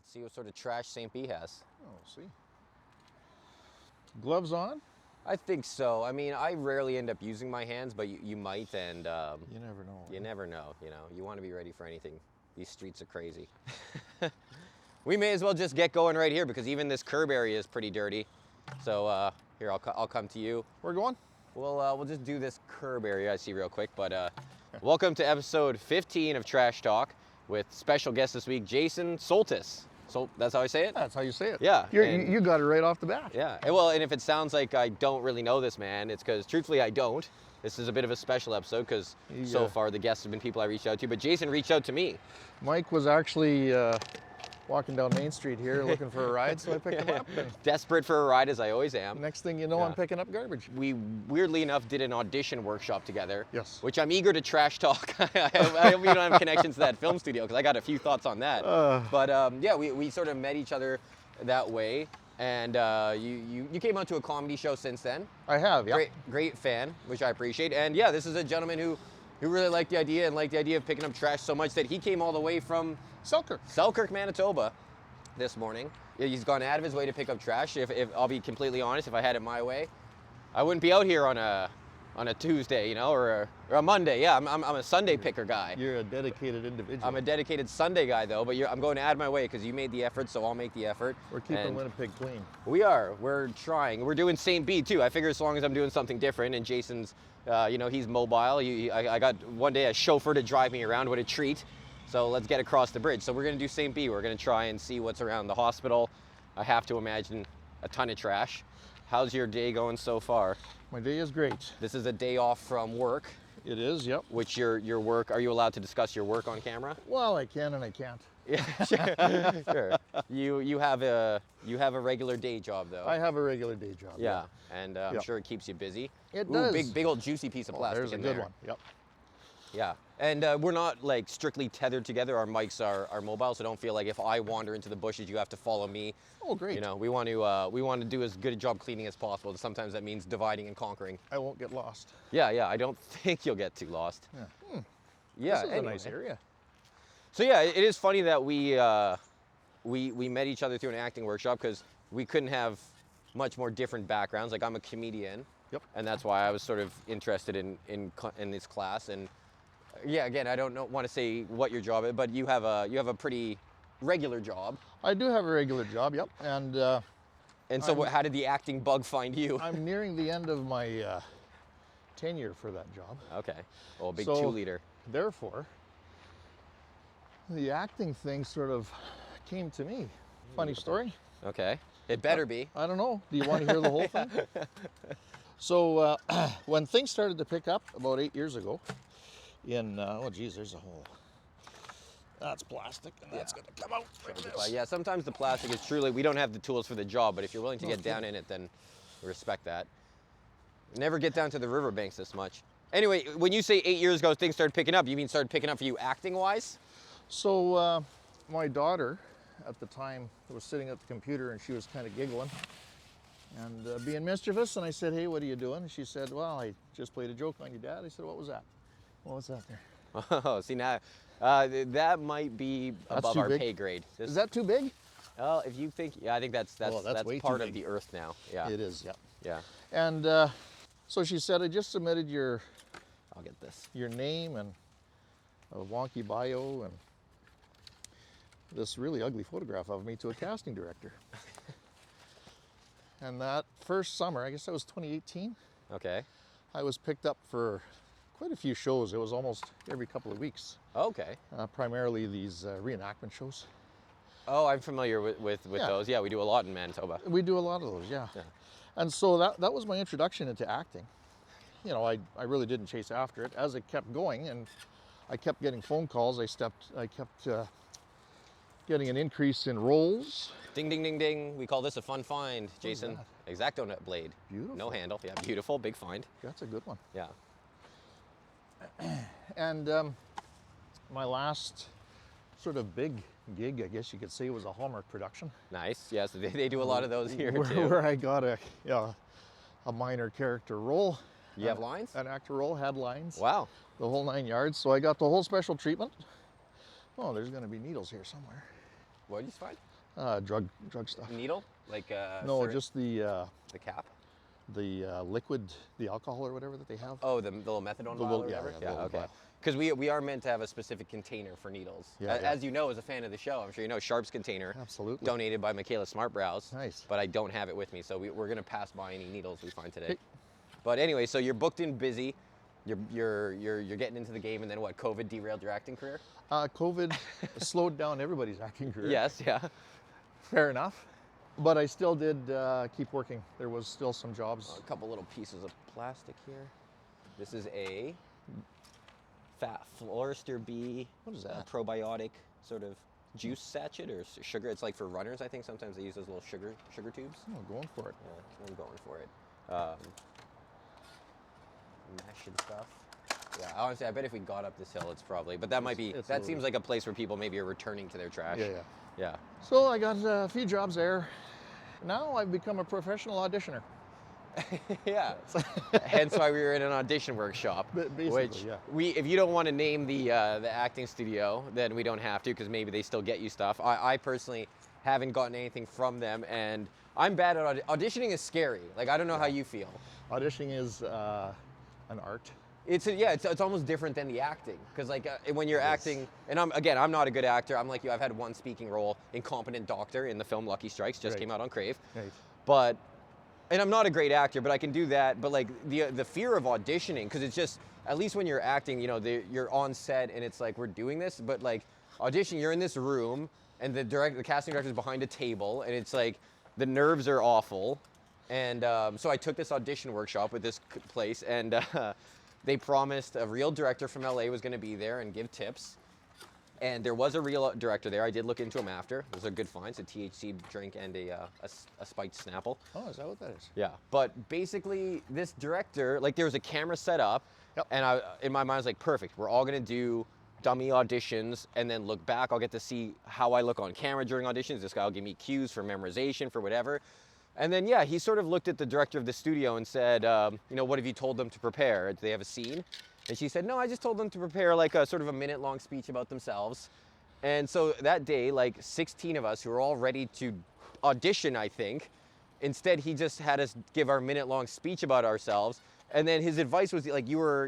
Let's see what sort of trash St. B has. Oh, see. Gloves on? I think so. I mean, I rarely end up using my hands, but you might, and You never know. you never know. You want to be ready for anything. These streets are crazy. We may as well just get going right here because even this curb area is pretty dirty. So here, I'll come to you. We're going? We'll just do this curb area I see real quick. But welcome to episode 15 of Trash Talk with special guest this week, Jason Soltys. So that's how I say it? That's how you say it. Yeah. You got it right off the bat. Yeah. And if it sounds like I don't really know this man, it's because truthfully I don't. This is a bit of a special episode because so far the guests have been people I reached out to, but Jason reached out to me. Mike was actually walking down Main Street here looking for a ride, so I picked him up. And desperate for a ride as I always am. next thing you know, I'm picking up garbage. We weirdly enough did an audition workshop together. Yes. Which I'm eager to trash talk. I hope you don't have connections to that film studio because I got a few thoughts on that. But yeah, we sort of met each other that way. And you came out to a comedy show since then. I have, yeah. Great fan, which I appreciate. And yeah, this is a gentleman who really liked the idea and liked the idea of picking up trash so much that he came all the way from Selkirk, Manitoba this morning. He's gone out of his way to pick up trash. If I'll be completely honest, if I had it my way, I wouldn't be out here on a Tuesday, or a Monday. Yeah, I'm a Sunday picker guy. You're a dedicated individual. I'm a dedicated Sunday guy though, but I'm going to add my way because you made the effort, so I'll make the effort. We're keeping Winnipeg clean. We are. We're trying. We're doing St. B too. I figure as long as I'm doing something different, and Jason's, he's mobile. I got one day a chauffeur to drive me around. What a treat. So let's get across the bridge. So we're going to do St. B. We're going to try and see what's around the hospital. I have to imagine a ton of trash. How's your day going so far? My day is great. This is a day off from work. It is, yep. Which your work, are you allowed to discuss your work on camera? Well, I can and I can't. Yeah, sure. You have a regular day job though. I have a regular day job. Yeah, and I'm sure it keeps you busy. It does. Big old juicy piece of plastic there's in a good there. one. Yep. Yeah, and we're not like strictly tethered together. Our mics are mobile, so don't feel like if I wander into the bushes, you have to follow me. Oh, great. We want to do as good a job cleaning as possible. Sometimes that means dividing and conquering. I won't get lost. Yeah. I don't think you'll get too lost. Yeah. Yeah. This is a nice area. So yeah, it is funny that we met each other through an acting workshop because we couldn't have much more different backgrounds. Like I'm a comedian. Yep. And that's why I was sort of interested in this class. And yeah, again, I don't want to say what your job is, but you have a pretty regular job. I do have a regular job. Yep. And so how did the acting bug find you? I'm nearing the end of my tenure for that job. Okay. Oh, big 2-liter. Therefore, the acting thing sort of came to me. Funny story. Okay. It better be. I don't know. Do you want to hear the whole thing? So when things started to pick up about 8 years ago, there's a hole. That's plastic, and that's going to come out like this. Yeah, sometimes the plastic is truly, we don't have the tools for the job, but if you're willing to get down in it, then we respect that. Never get down to the riverbanks this much. Anyway, when you say 8 years ago things started picking up, you mean started picking up for you acting-wise? So my daughter at the time was sitting at the computer and she was kind of giggling and being mischievous, and I said, hey, what are you doing? And she said, well, I just played a joke on your dad. I said, what was that? What was that there? Oh, see now, that might be above our pay grade. Is that too big? Well, if you think, I think that's part of the earth now. Yeah. It is, yeah. Yeah. And so she said, I just submitted I'll get this. Your name and a wonky bio and this really ugly photograph of me to a casting director. And that first summer, I guess that was 2018. Okay. I was picked up for quite a few shows. It was almost every couple of weeks. Okay. Primarily these reenactment shows. Oh, I'm familiar with those. Yeah, we do a lot in Manitoba. We do a lot of those, yeah. And so that was my introduction into acting. I really didn't chase after it. As it kept going and I kept getting phone calls, I kept getting an increase in roles. Ding, ding, ding, ding. We call this a fun find, Jason. X-Acto nut blade. Beautiful. No handle. Yeah, beautiful. Big find. That's a good one. Yeah. And my last sort of big gig, I guess you could say, was a Hallmark production. Nice. Yeah, so they do a lot of those here too. Where I got a minor character role. You have lines? An actor role, had lines. Wow. The whole 9 yards. So I got the whole special treatment. Oh, there's going to be needles here somewhere. What did you find? Drug stuff. Needle? Like No, just the cap? liquid, the alcohol or whatever that they have. Oh, the little methadone The vial little- or yeah, whatever? yeah, the little okay. vial. Because we are meant to have a specific container for needles. Yeah, As you know, as a fan of the show, I'm sure you know Sharp's container. Absolutely. Donated by Michaela Smartbrows. Nice. But I don't have it with me, so we're going to pass by any needles we find today. Okay. But anyway, so you're booked in busy. You're getting into the game, and then what? COVID derailed your acting career? COVID slowed down everybody's acting career. Yes, yeah. Fair enough. But I still did keep working. There was still some jobs. A couple little pieces of plastic here. This is a Fat Florister B. What is that? Probiotic sort of juice sachet or sugar. It's like for runners, I think. Sometimes they use those little sugar tubes. Oh, going for it. Yeah, I'm going for it. Mesh and stuff. Yeah, honestly, I bet if we got up this hill, it's probably. But that might be. It's That seems like a place where people maybe are returning to their trash. Yeah, yeah. Yeah. So I got a few jobs there. Now I've become a professional auditioner. Yeah. Hence why we were in an audition workshop. Basically, Which yeah. if you don't want to name the acting studio, then we don't have to, because maybe they still get you stuff. I personally haven't gotten anything from them, and I'm bad at auditioning. Is scary. Like, I don't know how you feel. Auditioning is an art. It's almost different than the acting, because like when you're acting, and I'm not a good actor. I'm like you. I've had one speaking role, Incompetent Doctor, in the film Lucky Strikes, just came out on Crave. Right. And I'm not a great actor, but I can do that. But like the fear of auditioning, because it's just, at least when you're acting, you know, you're on set and it's like we're doing this, but like auditioning, you're in this room and the casting director's behind a table, and it's like the nerves are awful. And so I took this audition workshop with this place, and they promised a real director from LA was going to be there and give tips. And there was a real director there. I did look into him after. It was a good find. It's a THC drink and a spiked Snapple. Oh, is that what that is? Yeah. But basically, this director, like, there was a camera set up. Yep. And in my mind, I was like, perfect. We're all going to do dummy auditions and then look back. I'll get to see how I look on camera during auditions. This guy will give me cues for memorization, for whatever. And then, yeah, he sort of looked at the director of the studio and said, you know, what have you told them to prepare? Do they have a scene? And she said, no, I just told them to prepare like a sort of a minute-long speech about themselves. And so that day, like 16 of us who were all ready to audition, I think, instead he just had us give our minute-long speech about ourselves. And then his advice was like, you're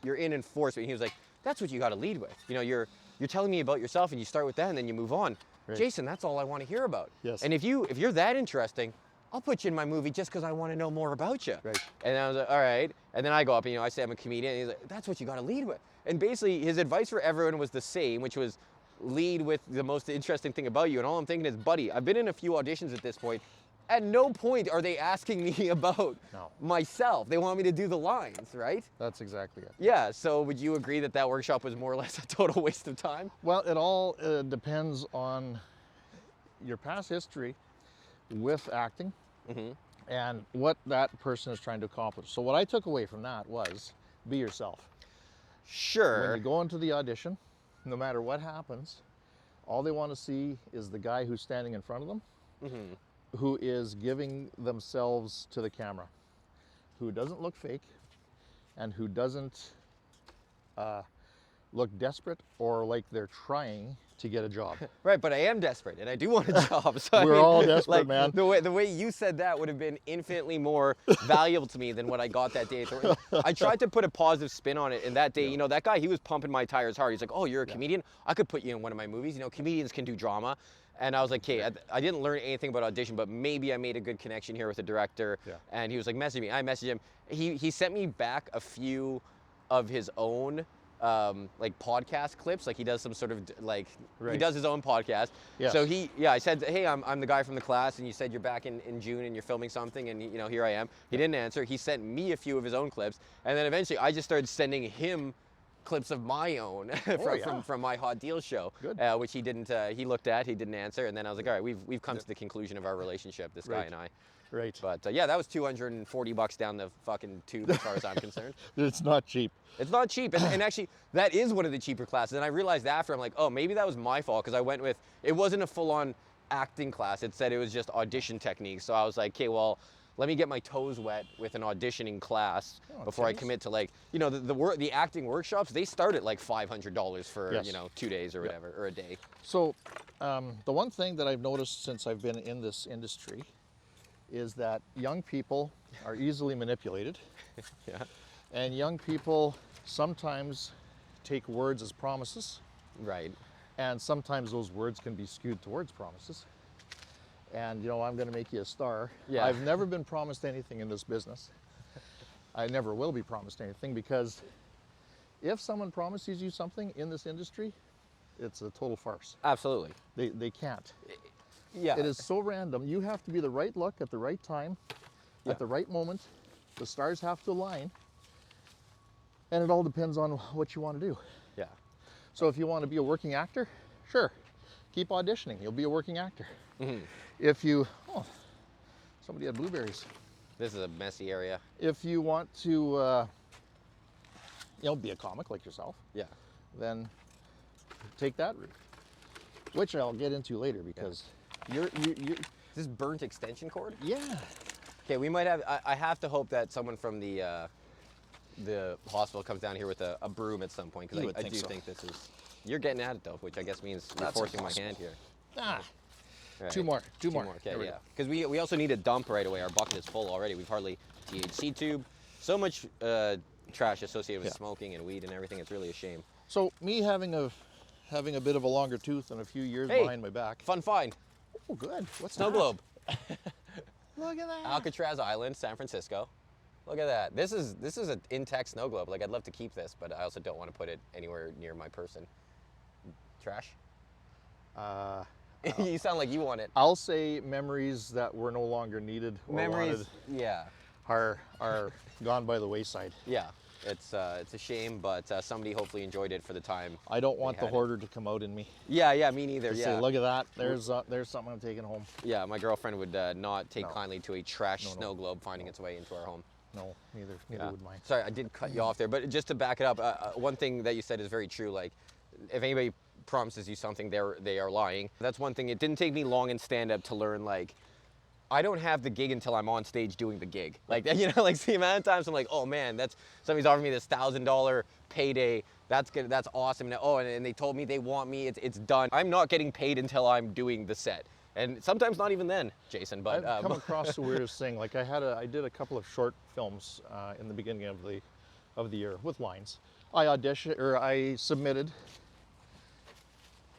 in enforcement. He was like, that's what you got to lead with. You know, you're telling me about yourself, and you start with that, and then you move on. Right. Jason, that's all I want to hear about. Yes. And if you're that interesting, I'll put you in my movie just because I want to know more about you. Right. And I was like, all right. And then I go up and, you know, I say I'm a comedian. And he's like, that's what you got to lead with. And basically his advice for everyone was the same, which was lead with the most interesting thing about you. And all I'm thinking is, buddy, I've been in a few auditions at this point. At no point are they asking me about myself. They want me to do the lines, right? That's exactly it. Yeah. So would you agree that that workshop was more or less a total waste of time? Well, it all depends on your past history with acting. Mm-hmm. And what that person is trying to accomplish. So what I took away from that was, be yourself. Sure. When you go into the audition, no matter what happens, all they want to see is the guy who's standing in front of them, who is giving themselves to the camera, who doesn't look fake, and who doesn't look desperate or like they're trying to get a job. Right, but I am desperate and I do want a job. So We're all desperate, like, man. The way you said that would have been infinitely more valuable to me than what I got that day. I tried to put a positive spin on it, and that day, you know, that guy, he was pumping my tires hard. He's like, oh, you're a comedian? I could put you in one of my movies. You know, comedians can do drama. And I was like, okay, I didn't learn anything about audition, but maybe I made a good connection here with the director. Yeah. And he was like, message me. I messaged him. He sent me back a few of his own like podcast clips. Like he does some sort of like, he does his own podcast. Yes. So I said, hey, I'm the guy from the class, and you said you're back in June and you're filming something, and you know, here I am. He didn't answer. He sent me a few of his own clips, and then eventually I just started sending him clips of my own from my Hot Deal show, which he didn't. He looked at, he didn't answer, and then I was like, all right, we've come to the conclusion of our relationship, this guy and I. Right. But yeah, that was $240 down the fucking tube as far as I'm concerned. It's not cheap. It's not cheap, and actually that is one of the cheaper classes. And I realized after, I'm like, oh, maybe that was my fault, because I went with, it wasn't a full-on acting class. It said it was just audition techniques. So I was like, okay, well, let me get my toes wet with an auditioning class before I geez. commit to, like, you know, the acting workshops, they start at like $500 for, Yes. you know, 2 days or whatever, or a day. So the one thing that I've noticed since I've been in this industry is that young people are easily manipulated. Yeah. And young people sometimes take words as promises, Right. and sometimes those words can be skewed towards promises. And, you know, I'm going to make you a star. Yeah. I've never been promised anything in this business. I never will be promised anything, because if someone promises you something in this industry, it's a total farce. Absolutely. They can't. Yeah. It is so random. You have to be the right look at the right time, at the right moment. The stars have to align. And it all depends on what you want to do. Yeah. So if you want to be a working actor, sure, keep auditioning. You'll be a working actor. Mm-hmm. If you, oh, somebody had blueberries. This is a messy area. If you want to, you know, be a comic like yourself, Yeah. then take that route, which I'll get into later, because you're This burnt extension cord? yeah. Okay, we might have, I have to hope that someone from the hospital comes down here with a broom at some point, because You would I think do so. think this is, you're getting at it though, which I guess means you're That's forcing impossible. my hand here. Ah, All right. two more. Okay, There we yeah. go. Because we also need a dump right away. Our bucket is full already. We've hardly THC tube. So much trash associated with Yeah. smoking and weed and everything. It's really a shame. So me having a bit of a longer tooth and a few years Hey. behind my back. Fun find. Oh, good. What's Snow that? globe. Look at that. Alcatraz Island, San Francisco. Look at that. This is an intact snow globe. Like, I'd love to keep this, but I also don't want to put it anywhere near my person. Trash? You sound like you want it. I'll say memories that were no longer needed or Memories, wanted yeah. are gone by the wayside. Yeah. It's a shame, but somebody hopefully enjoyed it for the time. I don't want the had it. hoarder to come out in me. Yeah, me neither. To Yeah. say, look at that. There's something I'm taking home. Yeah, my girlfriend would not take No. kindly to a trash No, no. snow globe finding its way into our home. No, neither Yeah. would mine. Sorry, I did cut you off there, but just to back it up, one thing that you said is very true. Like, if anybody promises you something, they are lying. That's one thing. It didn't take me long in stand-up to learn, like, I don't have the gig until I'm on stage doing the gig. Like, you know, like, the amount of times I'm like, oh man, somebody's offering me this $1,000 payday. That's good. That's awesome. And they told me they want me. It's done. I'm not getting paid until I'm doing the set. And sometimes not even then, Jason. But I've come across the weirdest thing. Like I did a couple of short films in the beginning of the year with lines. I submitted,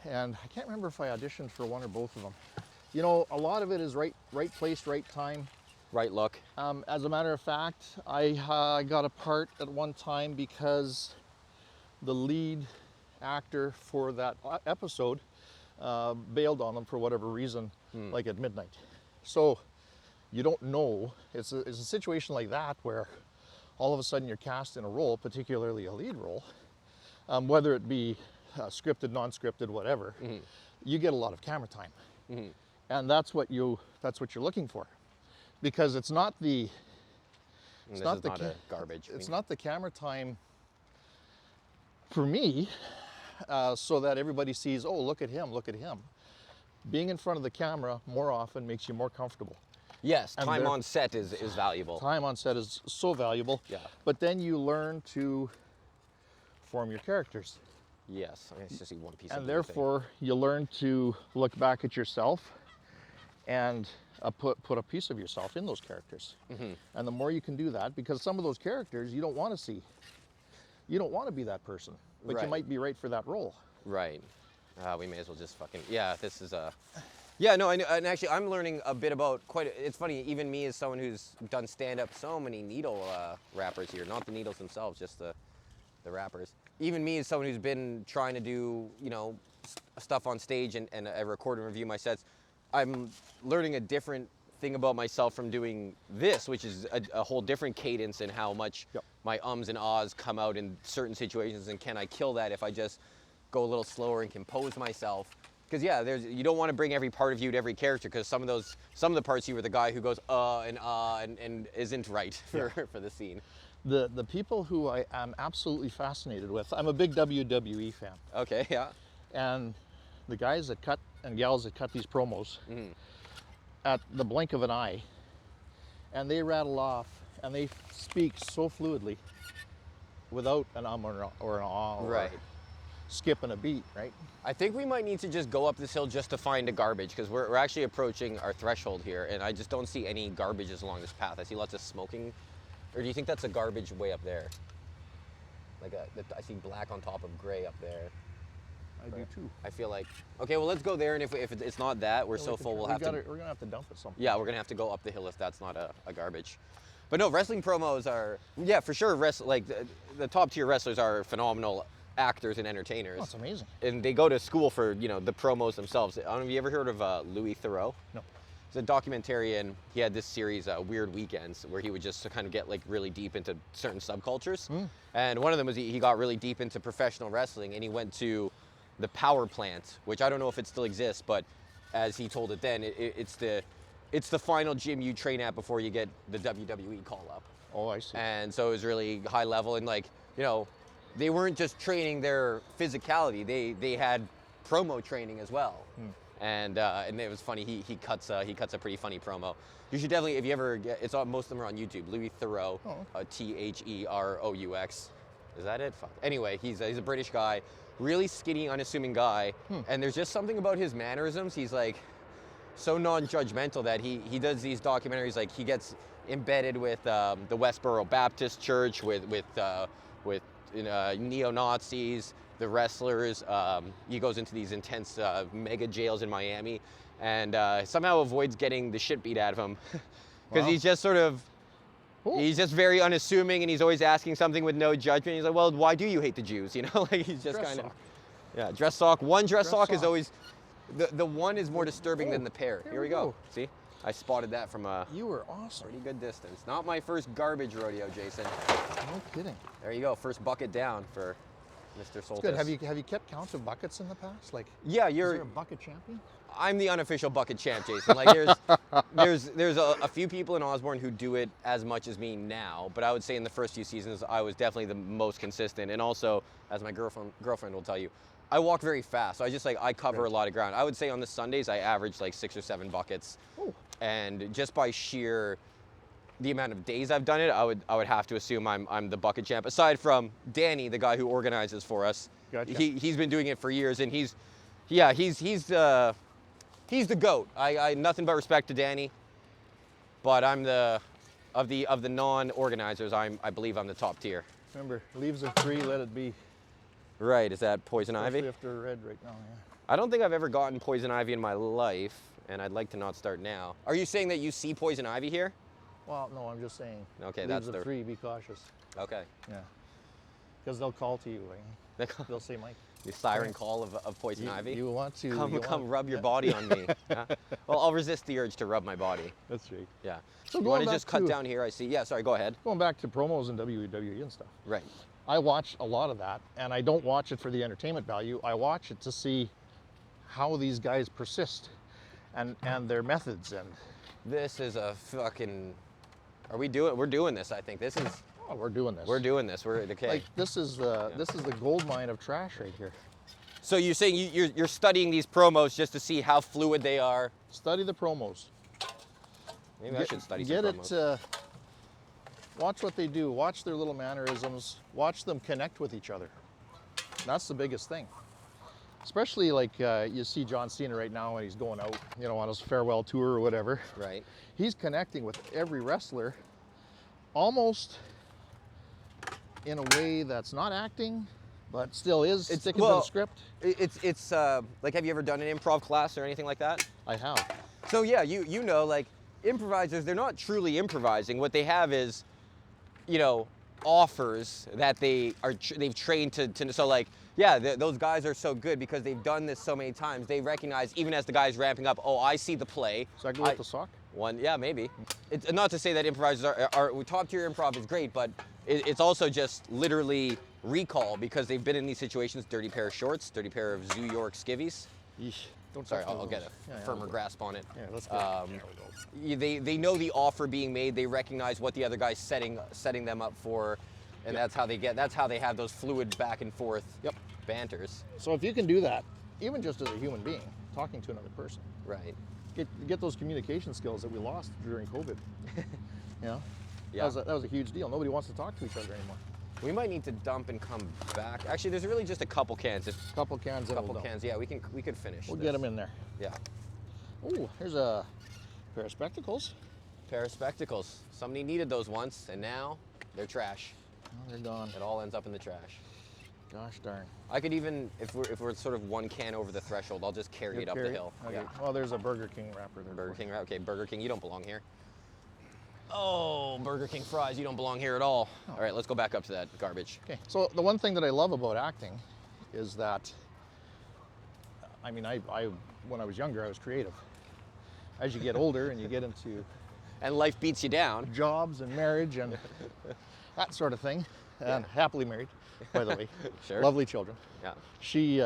and I can't remember if I auditioned for one or both of them. You know, a lot of it is right place, right time. right look. As a matter of fact, I got a part at one time because the lead actor for that episode bailed on them for whatever reason, like at midnight. So you don't know. It's a situation like that where all of a sudden you're cast in a role, particularly a lead role, whether it be scripted, non-scripted, whatever. You get a lot of camera time, and that's what you're looking for, because it's not the This not is the not a garbage. it's not the camera time for me, so that everybody sees, oh, look at him, look at him. Being in front of the camera more often makes you more comfortable. Yes, And time there- on set is valuable. Time on set is so valuable. Yeah. But then you learn to form your characters. Yes, I just see one piece of And blue therefore, you learn to look back at yourself and put a piece of yourself in those characters. And the more you can do that, because some of those characters you don't want to see. You don't want to be that person, but Right. you might be right for that role. thing. Right. We may as well just fucking, yeah, this is a, yeah, no, I know, and actually I'm learning a bit about it's funny, even me as someone who's done stand-up, so many needle rappers here, not the needles themselves, just the rappers. Even me as someone who's been trying to do, you know, stuff on stage and I record and review my sets, I'm learning a different thing about myself from doing this, which is a whole different cadence in how much my ums and ahs come out in certain situations, and can I kill that if I just go a little slower and compose myself? Because yeah, you don't want to bring every part of you to every character, because some of the parts you were the guy who goes and isn't right for the scene. The people who I am absolutely fascinated with, I'm a big WWE fan. Okay, yeah. And the guys that cut and gals that cut these promos, at the blink of an eye, and they rattle off, and they speak so fluidly without an or an ah or Right. skipping a beat, right? I think we might need to just go up this hill just to find a garbage, because we're actually approaching our threshold here, and I just don't see any garbages along this path. I see lots of smoking. Or do you think that's a garbage way up there? Like I see black on top of gray up there. I do too. I feel like, okay, well, let's go there, and if it's not that, we're so full, we're gonna have to dump it somewhere. Yeah, we're gonna have to go up the hill if that's not a garbage. But no, wrestling promos are, yeah, for sure. The top tier wrestlers are phenomenal actors and entertainers. Oh, that's amazing. And they go to school for the promos themselves. I don't know if you ever heard of Louis Theroux? No. He's a documentarian. He had this series, Weird Weekends, where he would just kind of get like really deep into certain subcultures. And one of them was he got really deep into professional wrestling, and he went to the power plant, which I don't know if it still exists, but as he told it then, it's the final gym you train at before you get the WWE call up. Oh, I see. And so it was really high level, and they weren't just training their physicality; they had promo training as well. And it was funny. He cuts a pretty funny promo. You should definitely, if you ever get, most of them are on YouTube. Louis Theroux, Theroux. Is that it? Fuck. Anyway, he's a British guy, really skinny, unassuming guy, and there's just something about his mannerisms. He's like so non-judgmental that he does these documentaries. Like he gets embedded with the Westboro Baptist Church, with neo-Nazis, the wrestlers. He goes into these intense mega jails in Miami, and somehow avoids getting the shit beat out of him because he's just sort of. Cool. He's just very unassuming, and he's always asking something with no judgment. He's like, well, why do you hate the Jews? Like he's just kind of, yeah, dress sock. One dress sock is always, the one is more disturbing than the pair. Here we go. See, I spotted that from a You were awesome. pretty good distance. Not my first garbage rodeo, Jason. No kidding. There you go, first bucket down for Mr. Soltys. Good. Have you kept count of buckets in the past? Like, Yeah, is there a bucket champion? I'm the unofficial bucket champ, Jason. Like there's a few people in Osborne who do it as much as me now, but I would say in the first few seasons I was definitely the most consistent. And also, as my girlfriend will tell you, I walk very fast. So I cover a lot of ground. I would say on the Sundays I average like 6 or 7 buckets. Ooh. And just by sheer the amount of days I've done it, I would have to assume I'm the bucket champ. Aside from Danny, the guy who organizes for us. Gotcha. He's been doing it for years, and he's the GOAT. I nothing but respect to Danny, but I'm of the non-organizers. I believe I'm the top tier. Remember, leaves are free, let it be. Right, is that poison Especially ivy? if they're red right now, yeah. I don't think I've ever gotten poison ivy in my life, and I'd like to not start now. Are you saying that you see poison ivy here? Well, no, I'm just saying. Okay, leaves are free, be cautious. Okay. Yeah. Because they'll call to you. They'll say, Mike. The siren call of poison ivy? You want to. Come rub your body on me. Yeah? Well, I'll resist the urge to rub my body. That's right. Yeah. So you want to just cut down here? I see. Yeah, sorry, go ahead. Going back to promos and WWE and stuff. Right. I watch a lot of that, and I don't watch it for the entertainment value. I watch it to see how these guys persist and their methods. And this is a fucking. We're doing this. I think this is. Oh, we're doing this. We're doing this. We're okay. Like this is the gold mine of trash right here. So you're saying you're studying these promos just to see how fluid they are? Study the promos. Maybe I should study some promos. Watch what they do. Watch their little mannerisms. Watch them connect with each other. That's the biggest thing. Especially like you see John Cena right now when he's going out, on his farewell tour or whatever. Right. He's connecting with every wrestler, almost in a way that's not acting, but still is sticking to the script. It's like, have you ever done an improv class or anything like that? I have. So yeah, you know, like improvisers, they're not truly improvising. What they have is, offers that they've trained to. So like, yeah, those guys are so good because they've done this so many times. They recognize, even as the guy's ramping up, oh, I see the play. So I go with the sock? Yeah, maybe. It's not to say that improvisers are top tier improv is great, but it's also just literally recall because they've been in these situations. Dirty pair of shorts, dirty pair of Zoo York skivvies. Yeesh. Sorry, I'll get a firmer grasp on it. Yeah, let's go. There we go. They know the offer being made. They recognize what the other guy's setting them up for, and that's how they have those fluid back and forth banters. So if you can do that, even just as a human being, talking to another person, right? Get those communication skills that we lost during COVID. You know? Yeah. That was a huge deal. Nobody wants to talk to each other anymore. We might need to dump and come back. Actually, there's really just a couple cans. A couple cans. Couple cans. Yeah, we could finish. We'll this. get them in there. Yeah. Oh, here's a pair of spectacles. Pair of spectacles. Somebody needed those once, and now they're trash. Oh, they're gone. It all ends up in the trash. Gosh darn. I could even, if we're sort of one can over the threshold, I'll just carry it up the hill. Okay. Yeah. Well, there's a Burger King wrapper there. Burger King, okay, Burger King, you don't belong here. Oh, Burger King fries, you don't belong here at all. Oh. All right, let's go back up to that garbage. Okay. So the one thing that I love about acting is that, I mean, I when I was younger, I was creative. As you get older and you get into And life beats you down. jobs and marriage and that sort of thing, and happily married, by the way. Sure. Lovely children. Yeah. She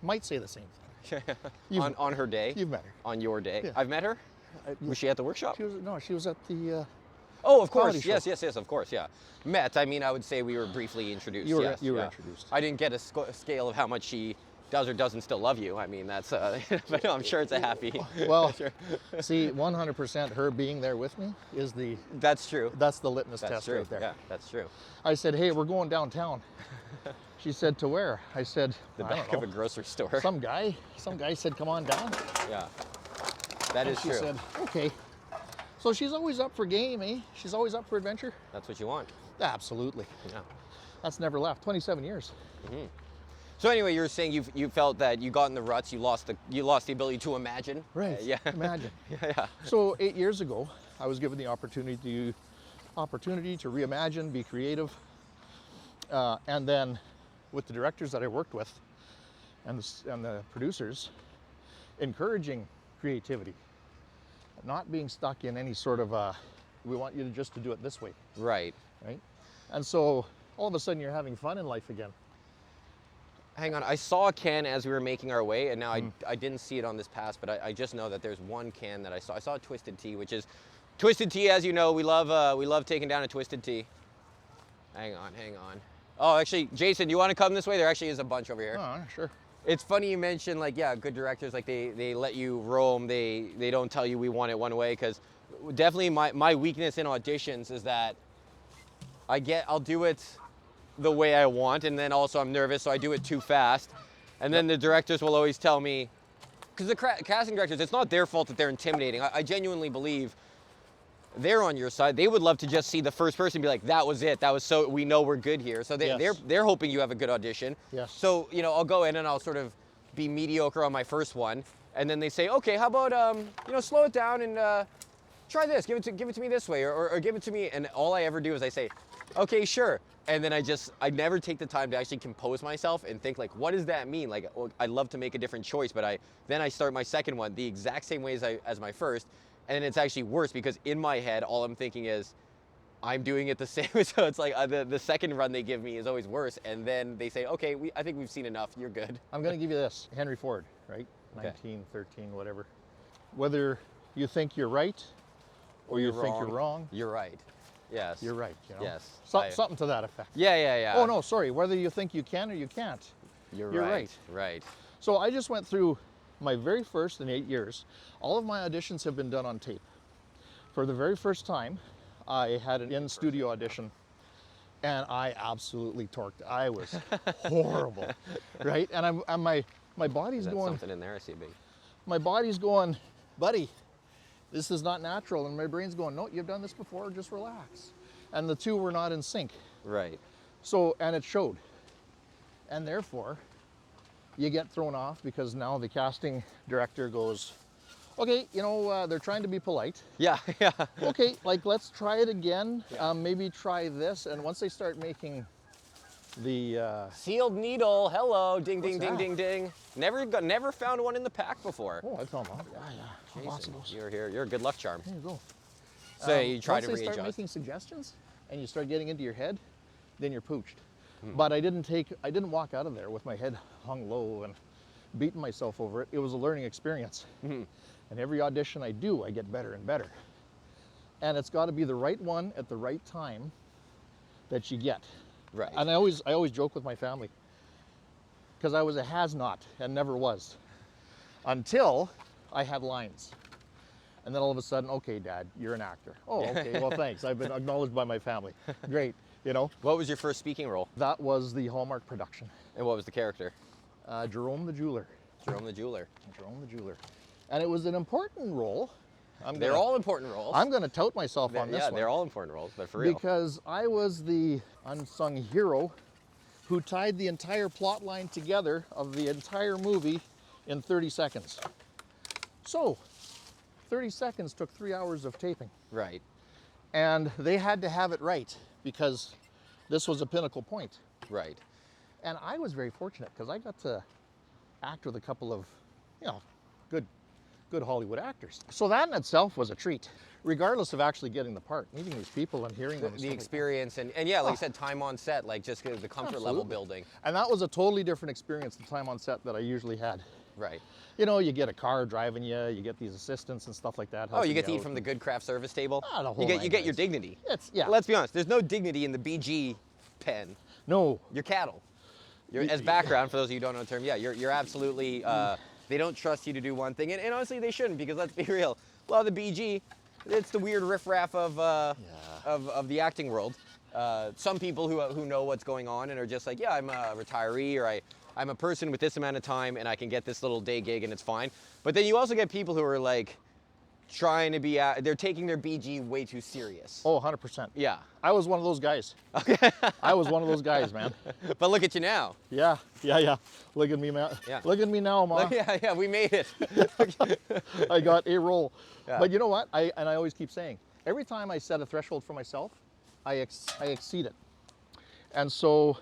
might say the same thing. on her day. You've met her. On your day. Yeah. I've met her? Was she at the workshop? She was at the. Oh, of course. comedy Yes, show. yes, of course, yeah. Met, I mean, I would say we were briefly introduced. You were yes, you were yeah. introduced. I didn't get a scale of how much she does or doesn't still love you. I mean, that's, but no, I'm sure it's a happy. Well, Sure. see, 100% her being there with me is That's true. that's the litmus That's test true. right there. Yeah, that's true. I said, hey, we're going downtown. She said, to where? I said, The I back don't of a know. grocery store. Some guy said, come on down. Yeah, that is She true. said, okay. So she's always up for game, eh? She's always up for adventure. That's what you want. Absolutely. Yeah. That's never left. 27 years. So anyway, you were saying you felt that you got in the ruts, you lost the ability to imagine. Right. Yeah. Imagine. Yeah. So 8 years ago, I was given the opportunity to reimagine, be creative, and then with the directors that I worked with and the producers, encouraging creativity, not being stuck in any sort of we want you to just to do it this way, Right. right? And so all of a sudden you're having fun in life again. Hang on, I saw a can as we were making our way, and now I didn't see it on this pass, but I just know that there's one can that I saw. I saw a Twisted Tea, which is Twisted Tea, as you know, we love taking down a Twisted Tea. Hang on. Oh, actually, Jason, you want to come this way? There actually is a bunch over here. Oh, sure. It's funny you mentioned, like, yeah, good directors, like they let you roam. They don't tell you we want it one way, because definitely my weakness in auditions is that I'll do it the way I want, and then also I'm nervous, so I do it too fast. And then the directors will always tell me, because the casting directors, it's not their fault that they're intimidating. I genuinely believe they're on your side. They would love to just see the first person and be like, that was it. That was so, we know we're good here. So Yes. they're hoping you have a good audition. Yes. So, I'll go in and I'll sort of be mediocre on my first one. And then they say, okay, how about, slow it down and try this. Give it to me this way, or give it to me. And all I ever do is I say, okay, sure. And then I never take the time to actually compose myself and think, like, what does that mean? Like, well, I'd love to make a different choice, but then I start my second one the exact same way as my first. And it's actually worse, because in my head, all I'm thinking is, I'm doing it the same. So it's like the second run they give me is always worse. And then they say, okay, I think we've seen enough. You're good. I'm going to give you this. Henry Ford, right? Okay. 1913, whatever. Whether you think you're right or you think you're wrong, You're right. Yes. you're right. You know? Yes. Something to that effect. Yeah. Oh, no, sorry. Whether you think you can or you can't. You're you're right. right. Right. So I just went through my very first in 8 years. All of my auditions have been done on tape. For the very first time, I had an in-studio audition, and I absolutely torqued. I was horrible, right? And my body's Is that going. something in there? I see a big. My body's going, buddy, this is not natural. And my brain's going, no, you've done this before, just relax. And the two were not in sync. Right. So, and it showed. And therefore, you get thrown off, because now the casting director goes, okay, they're trying to be polite. Yeah. Okay, like, let's try it again. Maybe try this. And once they start making the, Sealed needle. Hello. Ding, What's ding, ding, that? ding, ding. Never found one in the pack before. oh, I found one. Yeah. Lots of Jason, those. you're a good luck charm. There you go. So you try Once to they start readjust. making suggestions and you start getting into your head, then you're pooched. Hmm. But I didn't walk out of there with my head hung low and beating myself over it. It was a learning experience. Hmm. And every audition I do, I get better and better. And it's got to be the right one at the right time that you get. Right. And I always joke with my family, because I was a has-not and never was, until I had lines. And then all of a sudden, okay, Dad, you're an actor. Oh, okay, well, thanks. I've been acknowledged by my family. Great, you know. What was your first speaking role? That was the Hallmark production. And what was the character? Jerome the Jeweler. Jerome the Jeweler. Jerome the Jeweler. And it was an important role. They're all important roles. I'm going to tout myself on this one. Yeah, they're all important roles, but for real. Because I was the unsung hero who tied the entire plot line together of the entire movie in 30 seconds. So, 30 seconds took 3 hours of taping. Right. And they had to have it right because this was a pinnacle point. Right. And I was very fortunate because I got to act with a couple of, you know, good Hollywood actors. So that in itself was a treat, regardless of actually getting the part, meeting these people and hearing them. The experience and yeah, like you said, time on set, like just the comfort level building. And that was a totally different experience, the time on set that I usually had. Right. You know, you get a car driving you, you get these assistants and stuff like that. Oh, you get to eat from the good craft service table. The whole you get your dignity. Yeah. Let's be honest, there's no dignity in the BG pen. No. You're cattle. You're, as background, for those of you who don't know the term, yeah, you're absolutely, they don't trust you to do one thing. And honestly, they shouldn't, because let's be real, a lot of the BG, it's the weird riffraff of the acting world. Some people who know what's going on and are just like, yeah, I'm a retiree, or I'm a person with this amount of time and I can get this little day gig and it's fine. But then you also get people who are like trying to be, they're taking their BG way too serious. Oh, 100%. Yeah. I was one of those guys. Okay. I was one of those guys, man. But look at you now. Yeah. Look at me, man. Yeah. Look at me now, Ma. Yeah, we made it. I got a role. Yeah. But you know what? I always keep saying, every time I set a threshold for myself, I exceed it. And so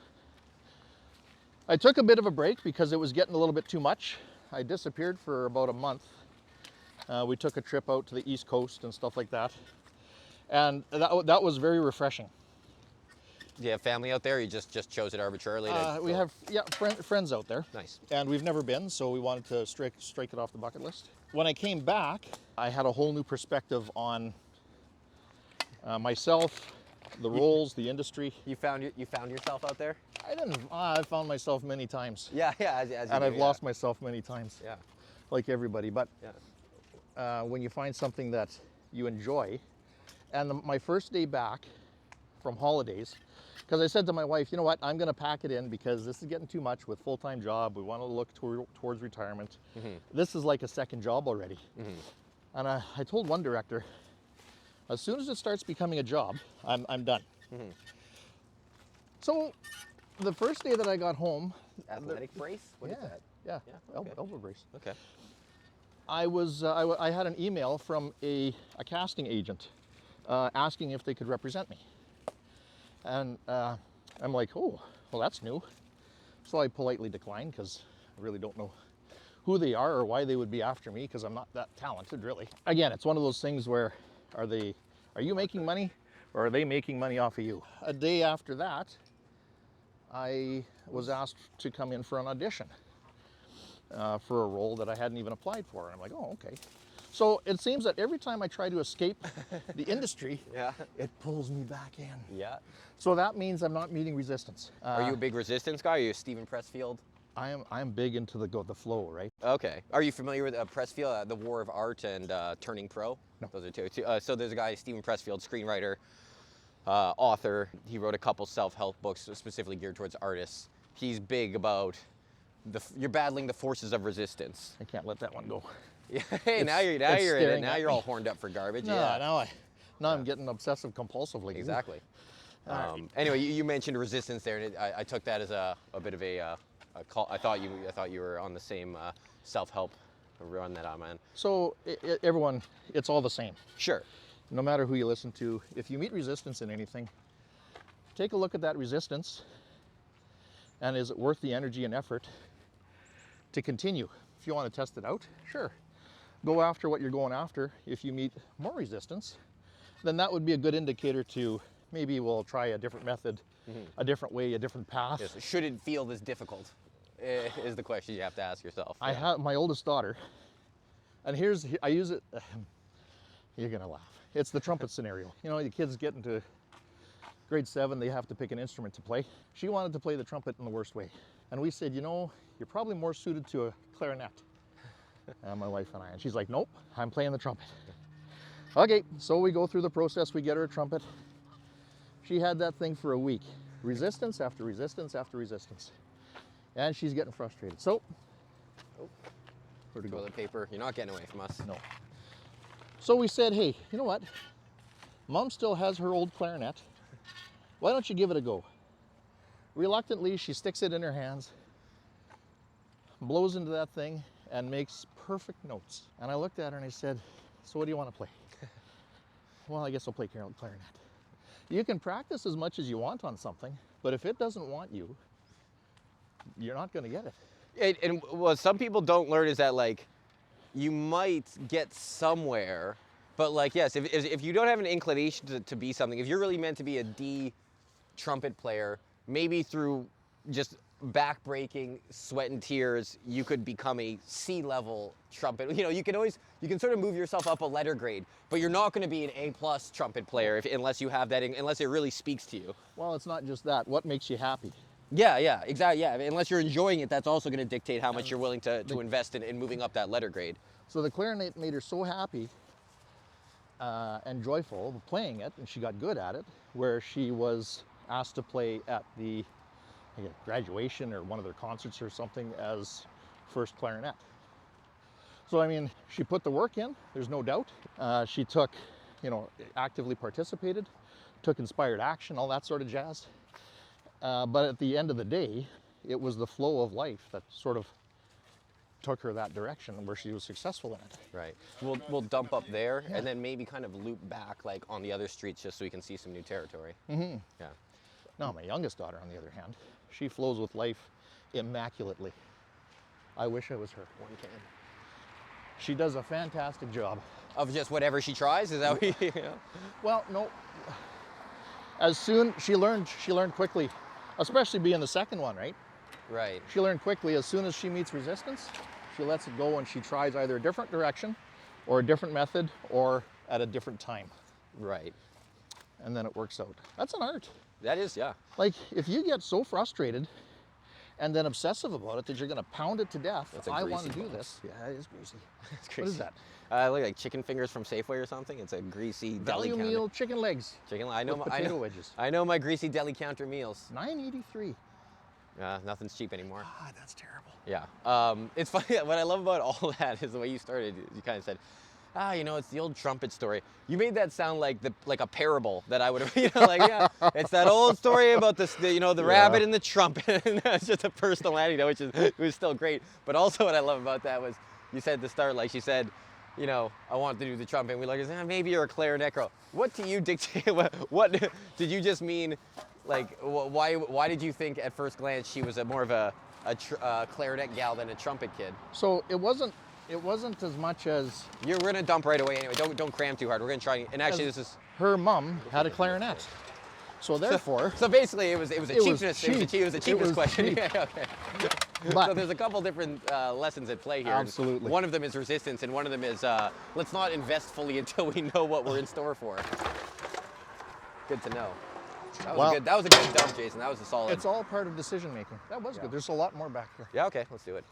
I took a bit of a break because it was getting a little bit too much. I disappeared for about a month. We took a trip out to the East Coast and stuff like that. And that was very refreshing. Do you have family out there, or you just chose it arbitrarily? We have friends out there. Nice. And we've never been, so we wanted to strike it off the bucket list. When I came back, I had a whole new perspective on myself, the roles, the industry. You found yourself out there? I didn't. I found myself many times. Yeah, as you and I've lost myself many times. Yeah. Like everybody, but yeah. When you find something that you enjoy, and my first day back from holidays, because I said to my wife, you know what, I'm going to pack it in because this is getting too much with full-time job. We want to look towards retirement. Mm-hmm. This is like a second job already. Mm-hmm. And I told one director, as soon as it starts becoming a job, I'm done. Mm-hmm. So the first day that I got home, athletic brace? What is that? Yeah, okay. elbow brace. Okay. I had an email from a casting agent asking if they could represent me. And I'm like, oh, well, that's new. So I politely declined because I really don't know who they are or why they would be after me, because I'm not that talented, really. Again, it's one of those things where are you making money or are they making money off of you? A day after that, I was asked to come in for an audition for a role that I hadn't even applied for. And I'm like, oh, okay. So it seems that every time I try to escape the industry, it pulls me back in. Yeah. So that means I'm not meeting resistance. Are you a big resistance guy? Are you a Stephen Pressfield? I'm big into the flow, right? Okay. Are you familiar with Pressfield, The War of Art and Turning Pro? No. Those are two. So there's a guy, Stephen Pressfield, screenwriter, author. He wrote a couple self-help books specifically geared towards artists. He's big about you're battling the forces of resistance. I can't let that one go. Yeah. Hey, now you're in it. Now you're all horned up for garbage. No, yeah. Now I'm getting obsessive compulsively. Exactly. Anyway, you mentioned resistance there, and I took that as a bit of a call. I thought you were on the same self-help run that I'm on. So everyone, it's all the same. Sure. No matter who you listen to, if you meet resistance in anything, take a look at that resistance, and is it worth the energy and effort to continue? If you want to test it out, sure. Go after what you're going after. If you meet more resistance, then that would be a good indicator to maybe we'll try a different method, a different way, a different path. Yes. Should it feel this difficult? Is the question you have to ask yourself. I have my oldest daughter, and I use it. You're gonna laugh. It's the trumpet scenario. You know, the kids get into grade 7, they have to pick an instrument to play. She wanted to play the trumpet in the worst way, and we said, you know, you're probably more suited to a clarinet. My wife and I, and she's like, nope, I'm playing the trumpet. Okay, so we go through the process, we get her a trumpet. She had that thing for a week. Resistance after resistance after resistance. And she's getting frustrated. So, where'd it go? Toilet paper, you're not getting away from us. No. So we said, hey, you know what? Mom still has her old clarinet. Why don't you give it a go? Reluctantly, she sticks it in her hands, blows into that thing, and makes perfect notes. And I looked at her and I said, so what do you want to play? Well, I guess I'll play clarinet. You can practice as much as you want on something, but if it doesn't want you, you're not going to get it. And what some people don't learn is that, like, you might get somewhere, but, like, yes, if you don't have an inclination to be something, if you're really meant to be a D trumpet player, maybe through just back-breaking sweat and tears, you could become a C-level trumpet. You know, you can sort of move yourself up a letter grade, but you're not going to be an A+ trumpet player unless you have that, unless it really speaks to you. Well, it's not just that. What makes you happy? Yeah, exactly. Yeah, unless you're enjoying it, that's also going to dictate how much you're willing to invest in moving up that letter grade. So the clarinet made her so happy and joyful playing it, and she got good at it, where she was asked to play at the graduation or one of their concerts or something as first clarinet. So I mean, she put the work in, there's no doubt. She took, actively participated, took inspired action, all that sort of jazz. But at the end of the day, it was the flow of life that sort of took her that direction where she was successful in it. Right. We'll dump up there and then maybe kind of loop back like on the other streets just so we can see some new territory. Mm-hmm. Yeah. Now, my youngest daughter, on the other hand, she flows with life immaculately. I wish I was her. One can. She does a fantastic job. Of just whatever she tries? Is that what you know? Well, no. As soon, she learned quickly, especially being the second one, right? Right. She learned quickly, as soon as she meets resistance, she lets it go and she tries either a different direction or a different method or at a different time. Right. And then it works out. That's an art. That is, yeah. Like, if you get so frustrated and then obsessive about it that you're going to pound it to death, I want to do this. Yeah, it is greasy. It's greasy. What is that? Look like chicken fingers from Safeway or something. It's a greasy deli Value counter. meal chicken legs. I know with potato wedges. I know my greasy deli counter meals. $9.83. Nothing's cheap anymore. Ah, that's terrible. Yeah. It's funny. What I love about all that is the way you started. You kind of said, it's the old trumpet story. You made that sound like a parable that I would have, it's that old story about the rabbit and the trumpet. And that's just a personal anecdote, which was still great. But also what I love about that was you said at the start, like she said, I want to do the trumpet. And we like, maybe you're a clarinet girl. What do you dictate? What did you just mean? Like, why did you think at first glance she was more of a clarinet gal than a trumpet kid? So it wasn't as much as we're gonna dump right away anyway. Don't cram too hard. We're gonna try. And actually, this is her mom had a clarinet, so therefore. So basically, it was a cheapness. It was a cheapness question. Cheap. Yeah, okay. But so there's a couple different lessons at play here. Absolutely. One of them is resistance, and one of them is let's not invest fully until we know what we're in store for. Good to know. That was a good dump, Jason. That was a solid. It's all part of decision making. That was good. There's a lot more back here. Yeah, okay, let's do it.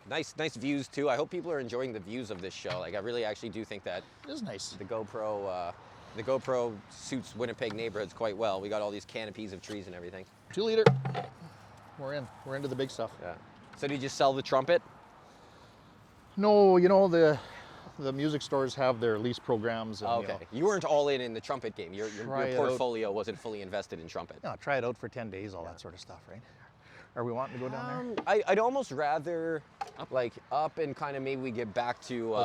Nice views too. I hope people are enjoying the views of this show. Like, I really actually do think that it is nice. The GoPro suits Winnipeg neighborhoods quite well. We got all these canopies of trees and everything. 2 liter. We're into the big stuff. Yeah. So do you just sell the trumpet? No, the music stores have their lease programs. And, okay. You weren't all in the trumpet game. Your portfolio wasn't fully invested in trumpet. No, try it out for 10 days, all that sort of stuff, right? Are we wanting to go down there? I'd almost rather up and kind of maybe we get back to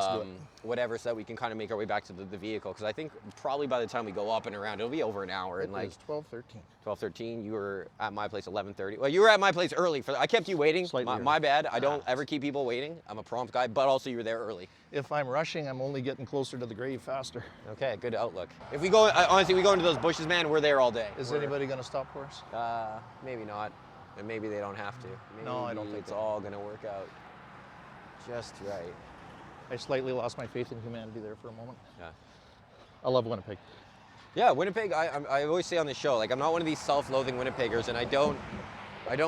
whatever, so that we can kind of make our way back to the vehicle, because I think probably by the time we go up and around, it'll be over an hour. It was 12:13. 12:13. You were at my place 11:30. Well, you were at my place early. I kept you waiting. My bad. I don't ever keep people waiting. I'm a prompt guy, but also you were there early. If I'm rushing, I'm only getting closer to the grave faster. Okay, good outlook. If we go, honestly, we go into those bushes, man, we're there all day. Is anybody going to stop for us? Maybe not. And maybe they don't have to. Maybe no, I don't think it's all going to work out just right. I slightly lost my faith in humanity there for a moment. Yeah. I love Winnipeg. Yeah, Winnipeg, I always say on the show, like, I'm not one of these self-loathing Winnipeggers, and I don't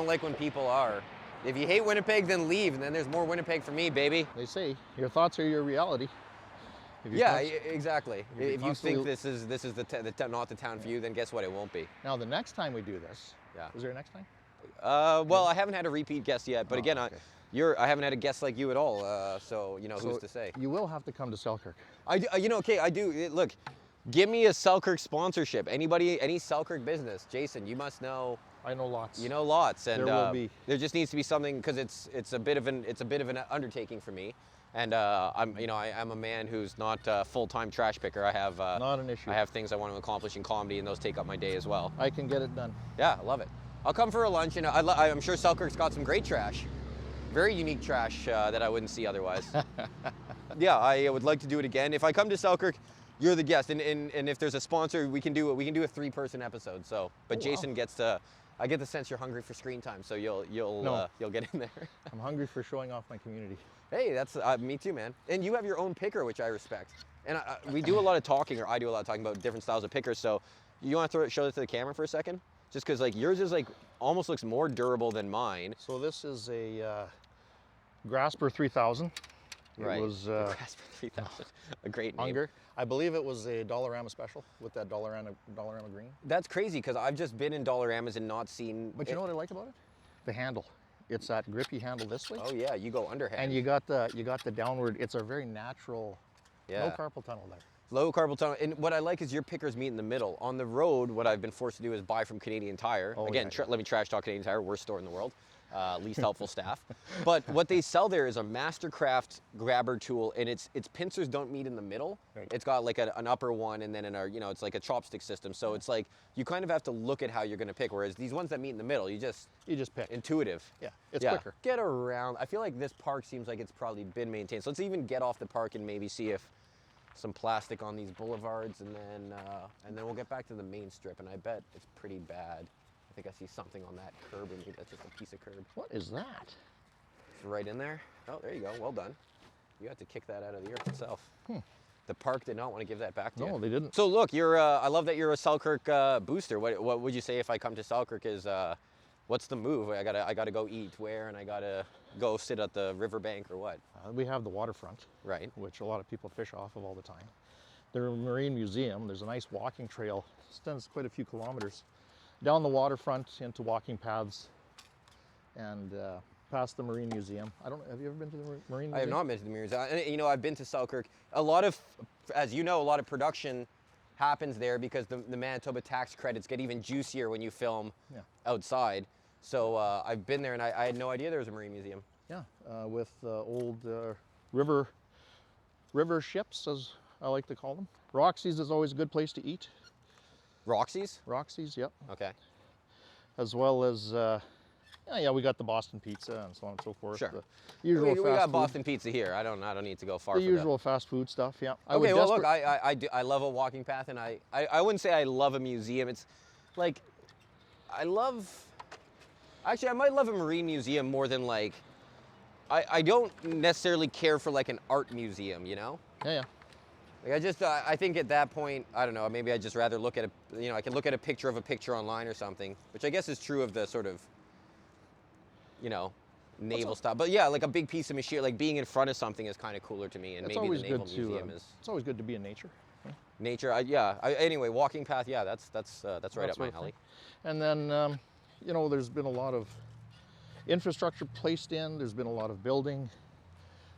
like when people are. If you hate Winnipeg, then leave, and then there's more Winnipeg for me, baby. They say your thoughts are your reality. If you Yeah, const- exactly. you're If you think constantly- this is not the town for you, then guess what? It won't be. Now, the next time we do this, Yeah. is there a next time? Well, I haven't had a repeat guest yet, but Oh, again, okay. I haven't had a guest like you at all. So you know, So who's to say? You will have to come to Selkirk. I do, you know, okay, I do. Look, give me a Selkirk sponsorship. Anybody, any Selkirk business, Jason, you must know. I know lots. You know lots, and There will be. there just needs to be something because it's a bit of an undertaking for me, and I'm a man who's not a full-time trash picker. I have Not an issue. I have things I want to accomplish in comedy, and those take up my day as well. I can get it done. Yeah, I love it. I'll come for a lunch, and I'm sure Selkirk's got some great trash, very unique trash that I wouldn't see otherwise. Yeah, I would like to do it again. If I come to Selkirk, you're the guest, and if there's a sponsor, we can do a 3-person episode. So, but Oh, wow. Jason gets to. I get the sense you're hungry for screen time, so you'll No. get in there. I'm hungry for showing off my community. Hey, that's me too, man. And you have your own picker, which I respect. And we do a lot of talking, or I do a lot of talking about different styles of pickers. So, you want to show it to the camera for a second? Just because like yours is like almost looks more durable than mine. So this is a Grasper 3000. Right. It was Grasper 3000, a great name. Unger. I believe it was a Dollarama special with that Dollarama green. That's crazy because I've just been in Dollaramas and not seen. But you know what I like about it? The handle. It's that grippy handle this way. Oh yeah, you go underhand. And you got the downward. It's a very natural. Yeah. No carpal tunnel there. Low carpal tunnel. And what I like is your pickers meet in the middle. On the road, what I've been forced to do is buy from Canadian Tire. Oh, Again, yeah. let me trash talk Canadian Tire, worst store in the world. Least helpful staff. But what they sell there is a Mastercraft grabber tool, and its pincers don't meet in the middle. Right. It's got like an upper one, and then it's like a chopstick system. So it's like you kind of have to look at how you're going to pick. Whereas these ones that meet in the middle, you just pick. intuitive. Yeah, it's quicker. Get around. I feel like this park seems like it's probably been maintained. So let's even get off the park and maybe see if some plastic on these boulevards, and then we'll get back to the main strip. And I bet it's pretty bad. I think I see something on that curb, and maybe that's just a piece of curb. What is that? It's right in there. Oh, there you go. Well done. You had to kick that out of the earth itself. The park did not want to give that back to you. No, they didn't. So look, you're. I love that you're a Selkirk booster. What would you say if I come to Selkirk? Is what's the move? I gotta go eat where, and I gotta go sit at the riverbank or what? We have the waterfront, Right. which a lot of people fish off of all the time. The Marine Museum, there's a nice walking trail, extends quite a few kilometers, down the waterfront into walking paths and past the Marine Museum. I don't know, have you ever been to the Marine Museum? I have not been to the Museum. And, I've been to Selkirk. A lot of, as you know, a lot of production happens there because the Manitoba tax credits get even juicier when you film outside. So I've been there, and I had no idea there was a Marine Museum. Yeah, with old river ships, as I like to call them. Roxy's is always a good place to eat. Roxy's? Roxy's, yep. Okay. As well as, we got the Boston pizza and so on and so forth. Sure. The usual We got fast food. Boston pizza here. I don't need to go far The for usual fast food stuff, yeah. that. Okay, well, look, I love a walking path, and I wouldn't say I love a museum. It's like, I might love a marine museum more than like, I don't necessarily care for like an art museum, you know? Yeah. Like I think at that point, I don't know, maybe I'd just rather look at I can look at a picture of a picture online or something, which I guess is true of the sort of, naval stuff. But yeah, like a big piece of machinery, like being in front of something is kind of cooler to me, and It's maybe always the Naval good Museum to, is it's always good to be in nature. nature. Anyway, walking path, yeah, that's right up my sort of alley. thing. And then, there's been a lot of infrastructure placed in. There's been a lot of building,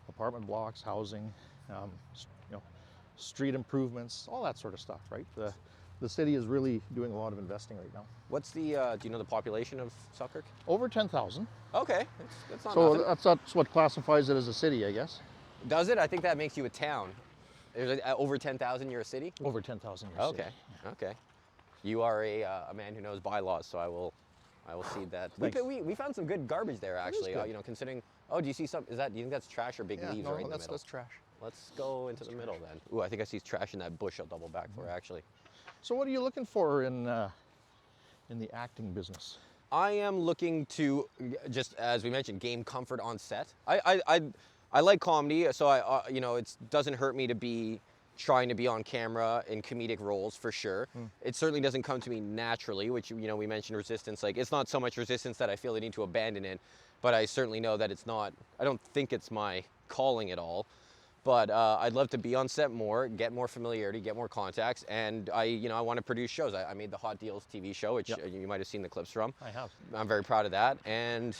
apartment blocks, housing, street improvements, all that sort of stuff, right? The city is really doing a lot of investing right now. What's the, do you know the population of Selkirk? Over 10,000. Okay, that's not So nothing. that's what classifies it as a city, I guess. Does it? I think that makes you a town. There's over 10,000, you're a city? Over 10,000 years. Okay, okay. You are a man who knows bylaws, so I will cede that. Thanks. We found some good garbage there, actually. good. Considering. Oh, do you see some? Do you think that's trash or big leaves right in the middle? that's trash. Let's go into the middle then. Ooh, I think I see trash in that bush. I'll double back for actually. So what are you looking for in the acting business? I am looking to, just as we mentioned, gain comfort on set. I like comedy, so it doesn't hurt me to be trying to be on camera in comedic roles for sure. It certainly doesn't come to me naturally, which we mentioned resistance. Like it's not so much resistance that I feel the need to abandon it, but I certainly know that it's not. I don't think it's my calling at all. But I'd love to be on set more, get more familiarity, get more contacts, and I want to produce shows. I made the Hot Deals TV show, which you might have seen the clips from. I have. I'm very proud of that, and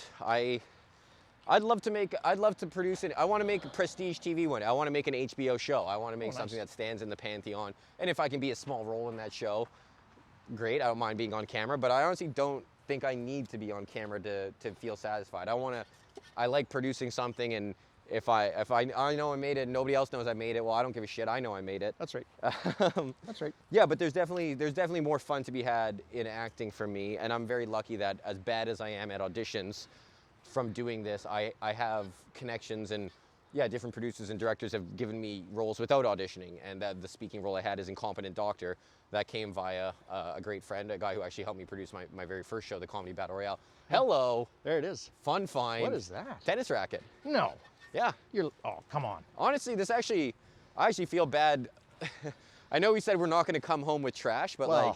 I'd love to produce it. I want to make a prestige TV one. I want to make an HBO show. I want to make something that stands in the pantheon. And if I can be a small role in that show, great. I don't mind being on camera, but I honestly don't think I need to be on camera to feel satisfied. I like producing something, and if I know I made it and nobody else knows I made it, well, I don't give a shit. I know I made it. That's right. That's right. Yeah, but there's definitely more fun to be had in acting for me, and I'm very lucky that as bad as I am at auditions, from doing this, I have connections, and different producers and directors have given me roles without auditioning, and that the speaking role I had as Incompetent Doctor, that came via a great friend, a guy who actually helped me produce my very first show, the Comedy Battle Royale. Hello. There it is. Fun find. What is that? Tennis racket. No. Yeah. Oh, come on. Honestly, I actually feel bad. I know we said we're not going to come home with trash, but like,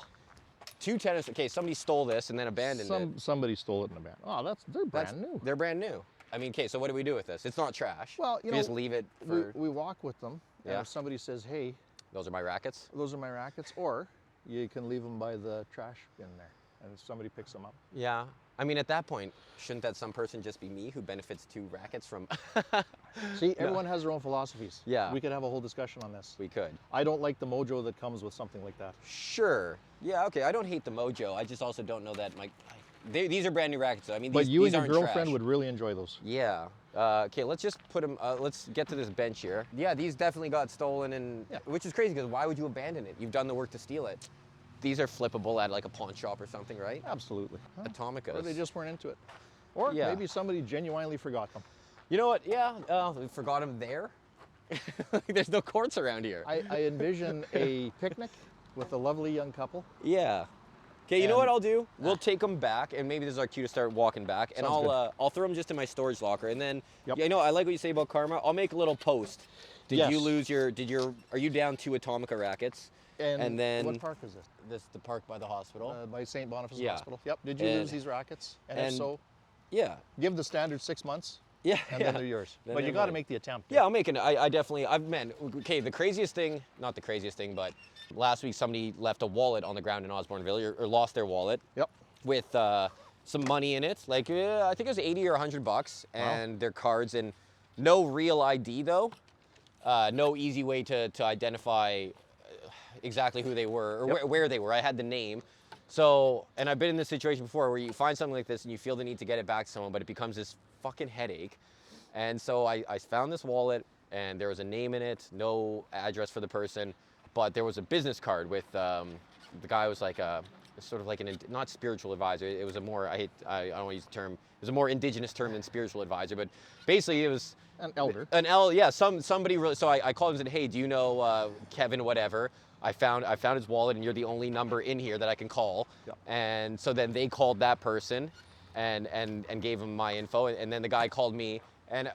two tennis. Okay, somebody stole this and then abandoned it. Somebody stole it and abandoned. Oh, they're brand new. They're brand new. I mean, okay, so what do we do with this? It's not trash. Well, we just leave it for. We walk with them. And if somebody says, "Hey, those are my rackets." Those are my rackets, or you can leave them by the trash bin there, and if somebody picks them up. Yeah. I mean, at that point, shouldn't that some person just be me who benefits two rackets from? See, everyone has their own philosophies. Yeah. We could have a whole discussion on this. We could. I don't like the mojo that comes with something like that. Sure. Yeah, okay. I don't hate the mojo. I just also don't know that these are brand new rackets. I mean, but you these and your girlfriend trash. would really enjoy those. Yeah. Okay, let's just put them, let's get to this bench here. Yeah, these definitely got stolen, and which is crazy because why would you abandon it? You've done the work to steal it. These are flippable at like a pawn shop or something, right? Absolutely. Atomicas. Or they just weren't into it. Or maybe somebody genuinely forgot them. You know what? Yeah, we forgot them there. There's no courts around here. I envision a picnic with a lovely young couple. Yeah. Okay, you know what I'll do? We'll take them back, and maybe this is our cue to start walking back, and I'll throw them just in my storage locker, and then I like what you say about karma. I'll make a little post. Did you lose your? Are you down 2 Atomica rackets? And then what park is this? This the park by the hospital. By St. Boniface Hospital. Yep. Did you lose these rackets? And if so, give the standard 6 months. Yeah. And then they're yours. But you got to make the attempt. Yeah, I'll make it. I definitely. Okay, the craziest thing, not the craziest thing, but last week somebody left a wallet on the ground in Osborneville, or lost their wallet. Yep. With some money in it, like I think it was 80 or 100 bucks, and their cards, and no real ID though. No easy way to identify exactly who they were or where they were. I had the name. So, and I've been in this situation before where you find something like this and you feel the need to get it back to someone, but it becomes this fucking headache. And so I found this wallet, and there was a name in it, no address for the person, but there was a business card with, the guy was like a, sort of like not spiritual advisor. It was a more, I don't want to use the term, it was a more indigenous term than spiritual advisor, but basically it was an elder. Somebody really, so I called him and said, hey, do you know Kevin, whatever? I found his wallet, and you're the only number in here that I can call. Yep. And so then they called that person and gave him my info, and then the guy called me, and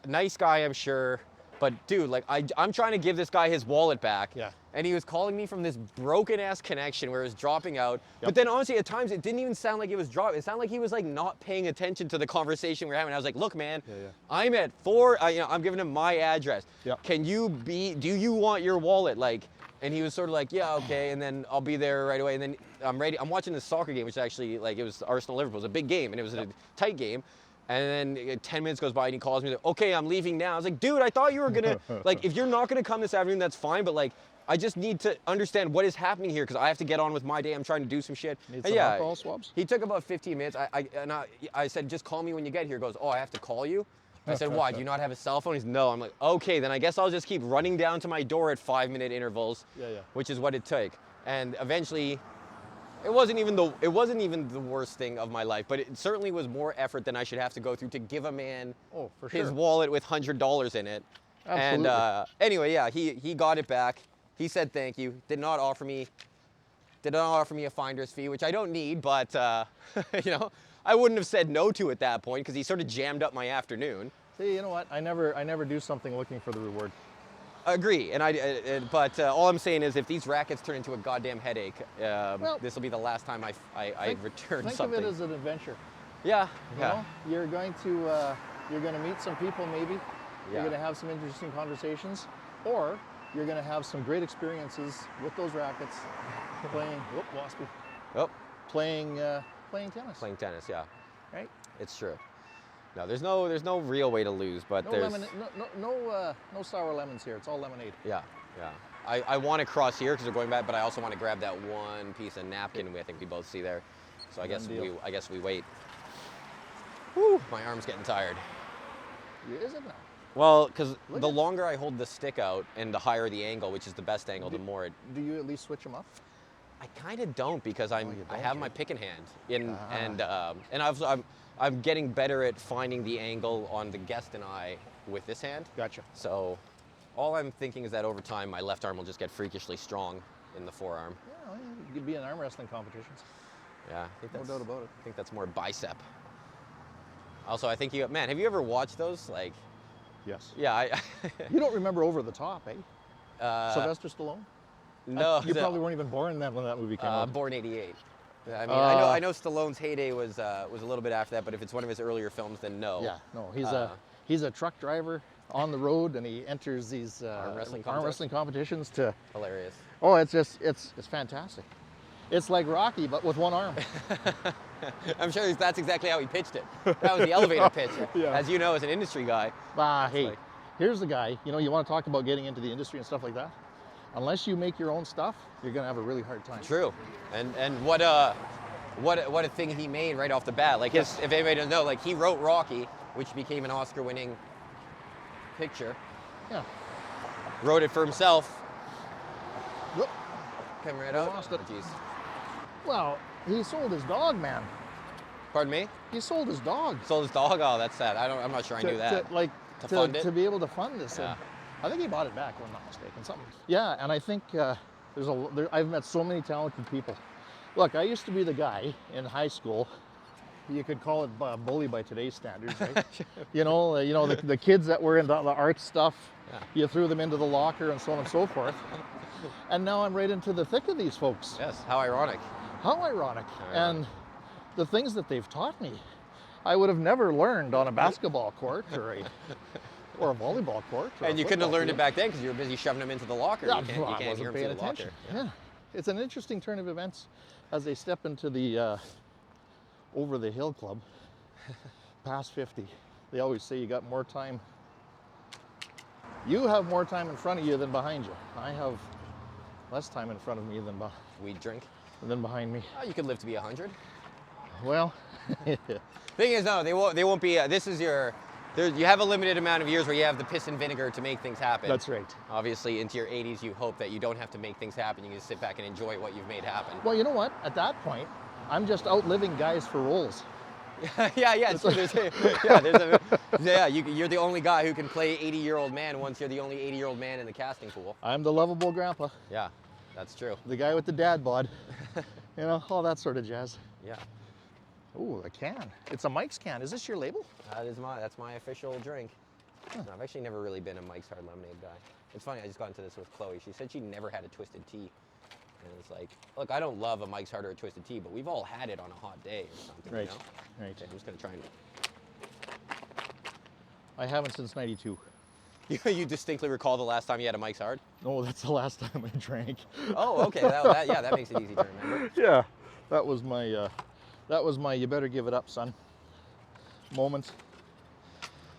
nice guy, I'm sure, but dude, like I'm trying to give this guy his wallet back. Yeah. And he was calling me from this broken ass connection where it was dropping out. Yep. But then honestly, at times it didn't even sound like it was dropping. It sounded like he was like not paying attention to the conversation we're having. I was like, look, man, I'm at 4, I'm giving him my address. Yep. Do you want your wallet? Like, and he was sort of like, yeah, okay, and then I'll be there right away. And then I'm ready. I'm watching this soccer game, which actually, like, it was Arsenal-Liverpool. It was a big game, and it was a tight game. And then 10 minutes goes by, and he calls me, like, okay, I'm leaving now. I was like, dude, I thought you were going to, like, if you're not going to come this afternoon, that's fine, but, like, I just need to understand what is happening here, because I have to get on with my day. I'm trying to do some shit. Need some alcohol swabs? He took about 15 minutes. I said, just call me when you get here. He goes, oh, I have to call you? I said, why, do you not have a cell phone? He's, no. I'm like, okay, then I guess I'll just keep running down to my door at 5-minute intervals, which is what it took. And eventually, it wasn't even the worst thing of my life, but it certainly was more effort than I should have to go through to give a man his wallet with $100 in it. Absolutely. And anyway, yeah, he got it back. He said thank you. Did not offer me a finder's fee, which I don't need, but you know, I wouldn't have said no to at that point because he sort of jammed up my afternoon. See, you know what? I never do something looking for the reward. Agree, but all I'm saying is if these rackets turn into a goddamn headache, this will be the last time I return something. Think of it as an adventure. Yeah. You know, you're going to meet some people maybe. you're going to have some interesting conversations, or you're going to have some great experiences with those rackets, playing, waspy, playing tennis. Playing tennis, yeah. Right? It's true. No, there's no real way to lose, but No there's no sour lemons here. It's all lemonade. yeah. I want to cross here because we're going back, but I also want to grab that one piece of napkin I think we both see there. So I guess we wait. Whew, my arm's getting tired. Is it now? Well, because the longer I hold the stick out and the higher the angle, which is the best angle, the more it. Do you at least switch them up? I kind of don't because I have my pick in hand, and I'm getting better at finding the angle on the guest and I with this hand. Gotcha. So all I'm thinking is that over time my left arm will just get freakishly strong in the forearm. Yeah, you could be in arm wrestling competitions. Yeah, I think No doubt about it. I think that's more bicep. Also, I think have you ever watched those? Like, yes. yeah, You don't remember Over the Top, eh? Sylvester Stallone? No. You probably weren't even born then when that movie came out. Born '88. I mean, I know Stallone's heyday was a little bit after that, but if it's one of his earlier films, then no. Yeah, no, he's a truck driver on the road, and he enters these arm wrestling competitions to. Hilarious. Oh, it's fantastic. It's like Rocky, but with one arm. I'm sure that's exactly how he pitched it. That was the elevator pitch. Yeah. As you know, as an industry guy. Hey, here's the guy. You know, you want to talk about getting into the industry and stuff like that. Unless you make your own stuff, you're gonna have a really hard time. True, and what a thing he made right off the bat. Like, if anybody doesn't know, like, he wrote Rocky, which became an Oscar-winning picture. Yeah. Wrote it for himself. Whoop. Came right out. Lost it. Oh, geez. Well, he sold his dog, man. Pardon me? He sold his dog. Sold his dog? Oh, that's sad. I'm not sure I knew that. To fund it? To be able to fund this. Yeah. I think he bought it back, if I'm not mistaken. Something. Yeah, and I think I've met so many talented people. Look, I used to be the guy in high school. You could call it bully by today's standards, right? you know, the kids that were into the art stuff. Yeah. You threw them into the locker and so on and so forth. And now I'm right into the thick of these folks. Yes. How ironic. How ironic. And the things that they've taught me, I would have never learned on a basketball court or a volleyball court. And you couldn't have learned it back then because you were busy shoving them into the locker. Yeah, you can't hear them through the locker. Yeah. It's an interesting turn of events as they step into the over the hill club, past 50. They always say you got more time. You have more time in front of you than behind you. I have less time in front of me Weed drink. than behind me. Oh, you could live to be 100. Well, Thing is, no, they won't be. This is you have a limited amount of years where you have the piss and vinegar to make things happen. that's right. Obviously, into your 80s, you hope that you don't have to make things happen. You can just sit back and enjoy what you've made happen. Well, you know what? At that point, I'm just outliving guys for roles. yeah. You're the only guy who can play 80-year-old man once you're the only 80-year-old man in the casting pool. I'm the lovable grandpa. Yeah, that's true. The guy with the dad bod. You know, all that sort of jazz. Yeah. Ooh, a can. It's a Mike's can. Is this your label? That's my official drink. Huh. No, I've actually never really been a Mike's Hard Lemonade guy. It's funny, I just got into this with Chloe. She said she never had a twisted tea. And it's like, look, I don't love a Mike's Hard or a twisted tea, but we've all had it on a hot day or something, Right, you know? right. Okay, I'm just gonna try and... I haven't since '92. You distinctly recall the last time you had a Mike's Hard? No, that's the last time I drank. Oh, okay, that makes it easy to remember. Yeah, that was my you better give it up, son moment.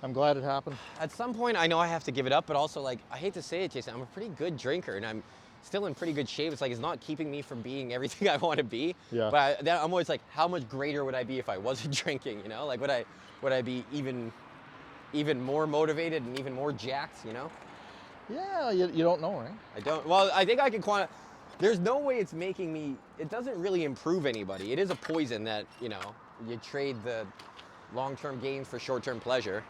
I'm glad it happened. At some point, I know I have to give it up, but also, like, I hate to say it, Jason, I'm a pretty good drinker, and I'm still in pretty good shape. It's like, it's not keeping me from being everything I want to be. Yeah. But I'm always like, how much greater would I be if I wasn't drinking, you know? Like, would I be even more motivated and even more jacked, you know? Yeah, you don't know, right? I don't. Well, I think I can there's no way it's making me, it doesn't really improve anybody. It is a poison that, you know, you trade the long-term gains for short-term pleasure.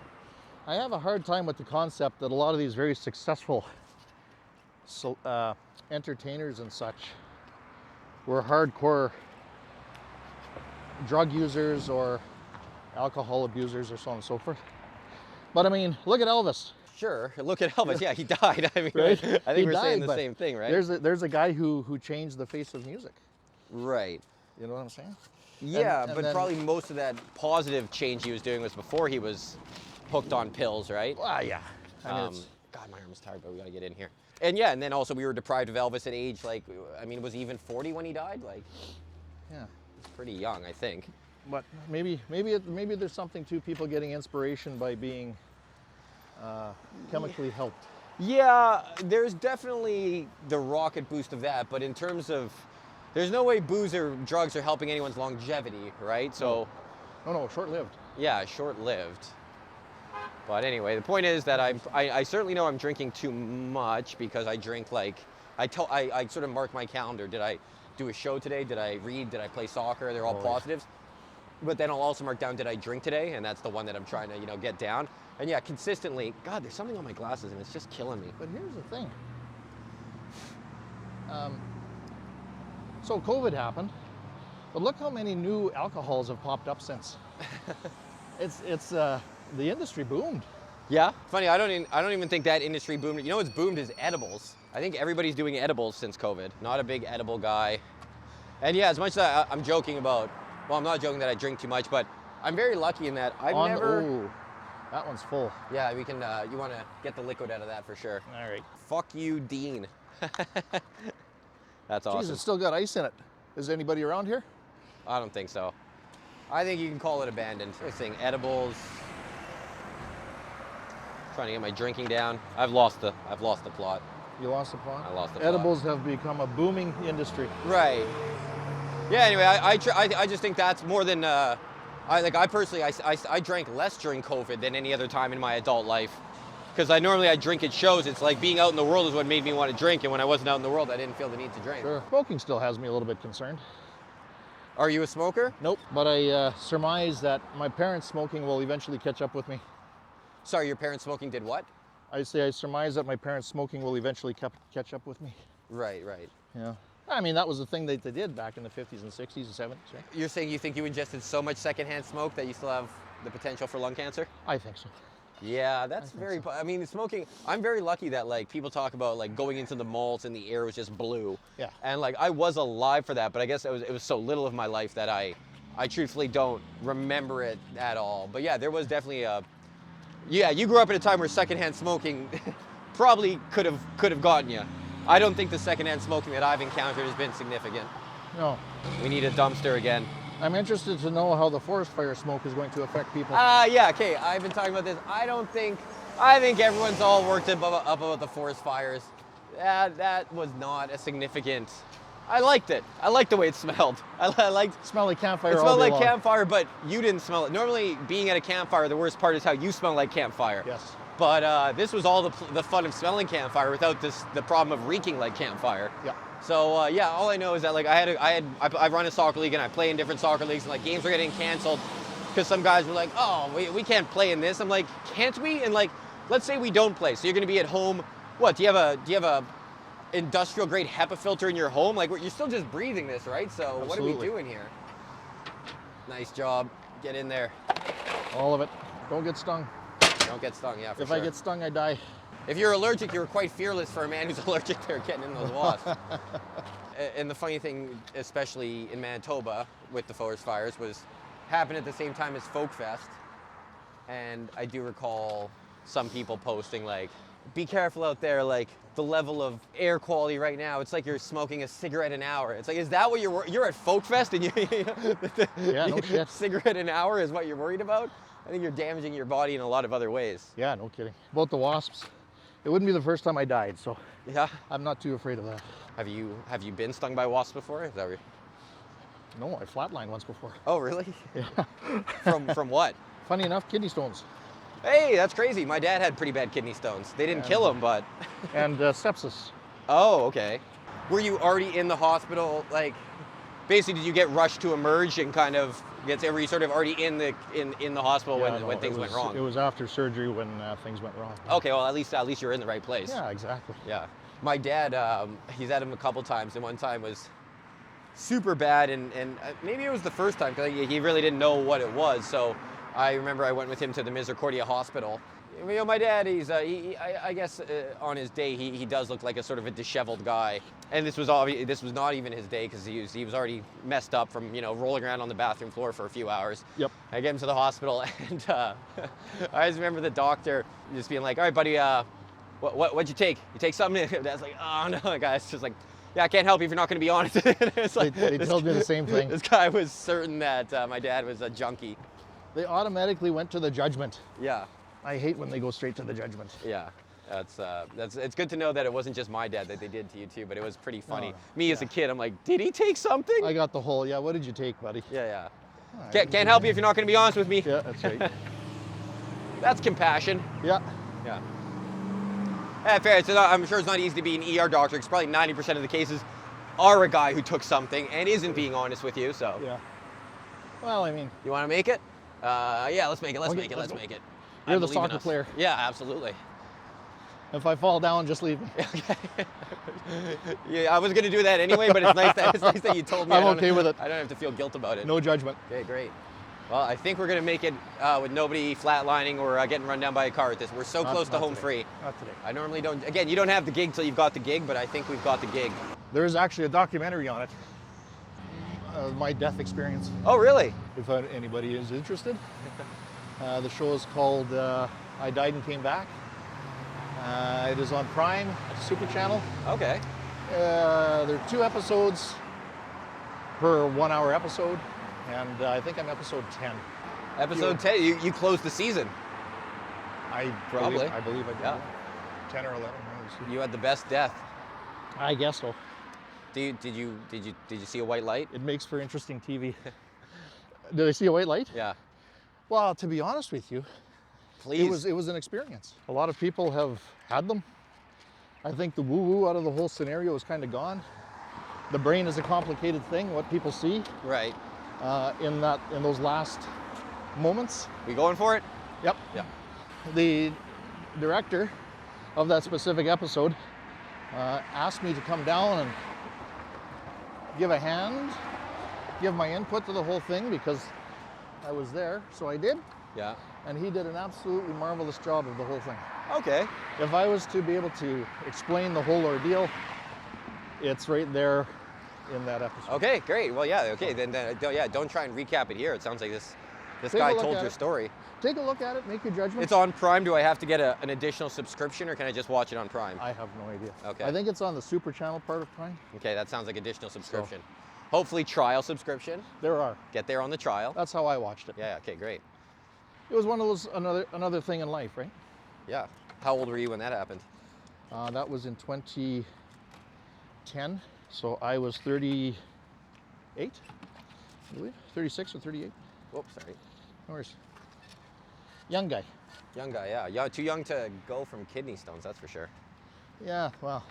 I have a hard time with the concept that a lot of these very successful entertainers and such were hardcore drug users or alcohol abusers or so on and so forth. But I mean, look at Elvis. Sure, look at Elvis. Yeah, he died. I mean, Right? I think we're saying the same thing, right? There's a guy who changed the face of music. Right. You know what I'm saying? Yeah, And but then, probably most of that positive change he was doing was before he was hooked on pills, right? Ah, yeah. I mean, it's, God, my arm's tired, but we got to get in here. And yeah, and then also we were deprived of Elvis at age, like, I mean, was he even 40 when he died? Like, yeah. he's pretty young, I think. But maybe there's something to people getting inspiration by being chemically helped. Yeah, there's definitely the rocket boost of that, but in terms of, there's no way booze or drugs are helping anyone's longevity, right? So, No, short-lived. yeah, short-lived. But anyway, the point is that I certainly know I'm drinking too much because I drink like, I sort of mark my calendar. Did I do a show today? Did I read? Did I play soccer? They're all positives. But then I'll also mark down, did I drink today? And that's the one that I'm trying to, you know, get down. And yeah, consistently, God, there's something on my glasses and it's just killing me. But here's the thing. So COVID happened, but look how many new alcohols have popped up since. It's the industry boomed. Yeah, funny. I don't even think that industry boomed. You know what's boomed is edibles. I think everybody's doing edibles since COVID. Not a big edible guy. And yeah, as much as I'm joking about, well, I'm not joking that I drink too much, but I'm very lucky in that I've never. Oh, that one's full. Yeah, we can. You want to get the liquid out of that for sure. All right. Fuck you, Dean. That's awesome. Jeez, it's still got ice in it. Is anybody around here? I don't think so. I think you can call it abandoned. This thing, edibles. Trying to get my drinking down. I've lost the plot. You lost the plot? I lost the plot. Edibles have become a booming industry. Right. Yeah. Anyway, I just think that's more than. I personally I drank less during COVID than any other time in my adult life, because I drink at shows. It's like being out in the world is what made me want to drink, and when I wasn't out in the world, I didn't feel the need to drink. Sure. Smoking still has me a little bit concerned. Are you a smoker? Nope. But I surmise that my parents' smoking will eventually catch up with me. Sorry, your parents smoking did what? I surmise that my parents' smoking will eventually catch up with me. Right. Yeah. I mean, that was the thing that they did back in the 50s and 60s and 70s, right? You're saying you think you ingested so much secondhand smoke that you still have the potential for lung cancer? I think so. Yeah, that's very. I mean, smoking. I'm very lucky that like people talk about like going into the malls and the air was just blue. Yeah. And like I was alive for that, but I guess it was so little of my life that I truthfully don't remember it at all. But yeah, there was definitely a. Yeah, you grew up at a time where secondhand smoking probably could have gotten you. I don't think the secondhand smoking that I've encountered has been significant. No. We need a dumpster again. I'm interested to know how the forest fire smoke is going to affect people. Yeah, okay, I've been talking about this. I think everyone's all worked up about the forest fires. That was not a significant. I liked it. I liked the way it smelled. I liked. It smelled like campfire. It smelled all day like long. campfire, but you didn't smell it. Normally, being at a campfire, the worst part is how you smell like campfire. Yes. But this was all the fun of smelling campfire without the problem of reeking like campfire. Yeah. So yeah, all I know is that like I run a soccer league and I play in different soccer leagues, and like games were getting canceled because some guys were like, oh, we can't play in this. I'm like, can't we? And like, let's say we don't play, so you're going to be at home. What do you have a industrial grade HEPA filter in your home? Like you're still just breathing this, right? So Absolutely. What are we doing here? Nice job. Get in there. All of it. Don't get stung. Don't get stung, yeah, for If sure. I get stung, I die. If you're allergic, you're quite fearless for a man who's allergic to getting in those wasps. And the funny thing, especially in Manitoba with the forest fires, was happened at the same time as Folk Fest. And I do recall some people posting like, be careful out there, like the level of air quality right now, it's like you're smoking a cigarette an hour. It's like, is that what you're at Folk Fest and Yeah, no shit. Cigarette an hour is what you're worried about? I think you're damaging your body in a lot of other ways. Yeah, no kidding. About the wasps, it wouldn't be the first time I died, so Yeah. I'm not too afraid of that. Have you been stung by wasps before? Is that where No, I flatlined once before. Oh, really? Yeah. From what? Funny enough, kidney stones. Hey, that's crazy. My dad had pretty bad kidney stones. They didn't kill him, but. And sepsis. Oh, okay. Were you already in the hospital? Like, basically, did you get rushed to emerge and kind of were you sort of already in the hospital when things went wrong? It was after surgery when things went wrong. Okay, well at least you're in the right place. Yeah, exactly. Yeah. My dad, he's had him a couple times, and one time was super bad, and maybe it was the first time because he really didn't know what it was. So I remember I went with him to the Misericordia Hospital, You know, my dad, I guess on his day, he does look like a sort of a disheveled guy. And this was not even his day because he was already messed up from, you know, rolling around on the bathroom floor for a few hours. Yep. I get him to the hospital, and I always remember the doctor just being like, all right, buddy, what'd you take? You take something? And Dad's like, oh, no. The guy's just like, yeah, I can't help you if you're not going to be honest. It's like, They told me the same thing. This guy was certain that my dad was a junkie. They automatically went to the judgment. Yeah. I hate when they go straight to the judgment. Yeah, it's good to know that it wasn't just my dad that they did to you too, but it was pretty funny. No, Me as a kid, I'm like, did he take something? I got the whole, yeah, what did you take, buddy? Yeah. Right. Can't help you if you're not going to be honest with me. Yeah, that's right. That's compassion. Yeah. Yeah. Fair. So I'm sure it's not easy to be an ER doctor because probably 90% of the cases are a guy who took something and isn't being honest with you. So. Yeah. Well, I mean. You want to make it? Yeah, let's make it. Let's Okay, make it. let's Let's make it. You're I the believe in soccer us. player. Yeah, absolutely. If I fall down, just leave me. Okay. Yeah, I was gonna do that anyway, but it's nice that you told me. I'm okay with it. I don't have to feel guilt about it. No judgment. Okay, great. Well, I think we're gonna make it with nobody flatlining or getting run down by a car at this. We're so close to home today. free. Not today. I normally don't. Again, you don't have the gig till you've got the gig, but I think we've got the gig. There is actually a documentary on it. My death experience. Oh, really? If anybody is interested. The show is called I Died and Came Back. It is on Prime, Super Channel. Okay. There are 2 episodes per 1 hour episode, and I think I'm episode 10. Episode 10. You closed the season. I Probably. believe I did. Yeah. 10 or 11. You had the best death. I guess so. Did you see a white light? It makes for interesting TV. Did I see a white light? Yeah. Well, to be honest with you, Please. it was an experience. A lot of people have had them. I think the woo-woo out of the whole scenario is kind of gone. The brain is a complicated thing, what people see Right. in those last moments. We going for it? Yep. Yeah. The director of that specific episode asked me to come down and give a hand, give my input to the whole thing because I was there, so I did. Yeah. And he did an absolutely marvelous job of the whole thing. Okay. If I was to be able to explain the whole ordeal, it's right there in that episode. Okay, great. Well, yeah. Okay, then yeah. Don't try and recap it here. It sounds like this Take guy a look told at your it. story. Take a look at it, make your judgment. It's on Prime. Do I have to get an additional subscription, or can I just watch it on Prime? I have no idea. Okay. I think it's on the Super Channel part of Prime. Okay, that sounds like additional subscription. Hopefully, trial subscription. There are. Get there on the trial. That's how I watched it. Yeah. Okay, great. It was one of those another thing in life, right? Yeah. How old were you when that happened? That was in 2010, so I was 38, I believe, 36 or 38. Whoops, sorry. No worries. Young guy. Young guy, yeah. Too young to go from kidney stones, that's for sure. Yeah, well,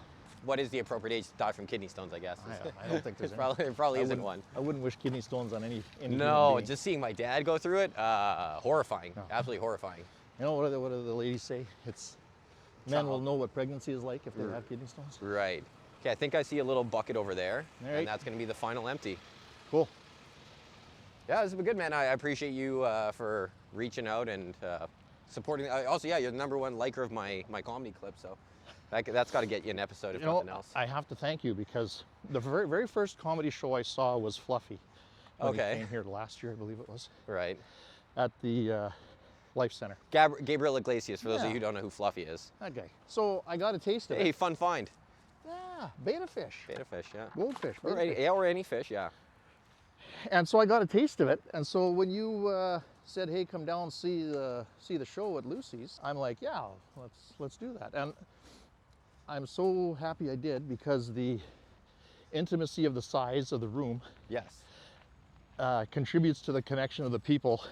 What is the appropriate age to die from kidney stones, I guess? I don't think there's It any. probably isn't one. I wouldn't wish kidney stones on any human No, being. just seeing my dad go through it, horrifying. No. Absolutely horrifying. You know what do the ladies say? It's men will know what pregnancy is like if they have kidney stones. Right. Okay, I think I see a little bucket over there, All right. and that's going to be the final empty. Cool. Yeah, this has been good, man. I appreciate you for reaching out and supporting. Also, yeah, you're the #1 liker of my comedy clip, so that's got to get you an episode if You know, nothing else. I have to thank you because the very first comedy show I saw was Fluffy. When Okay. He came here last year, I believe it was, Right. at the Life Center. Gabriel Iglesias, for those of Yeah. you who don't know who Fluffy is. That guy. So I got a taste of Hey, it. fun find. Yeah, beta fish, Beta fish, yeah. goldfish. Or betta any, fish. yeah, or any fish, yeah. And so I got a taste of it. And so when you said, "Hey, come down and see the show at Lucy's," I'm like, "Yeah, let's do that." And I'm so happy I did because the intimacy of the size of the room Yes. contributes to the connection of the people,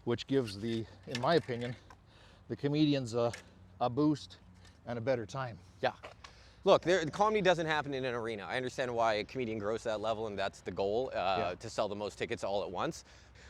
which gives in my opinion, the comedians a boost and a better time. Yeah. Look, comedy doesn't happen in an arena. I understand why a comedian grows to that level, and that's the goal, to sell the most tickets all at once.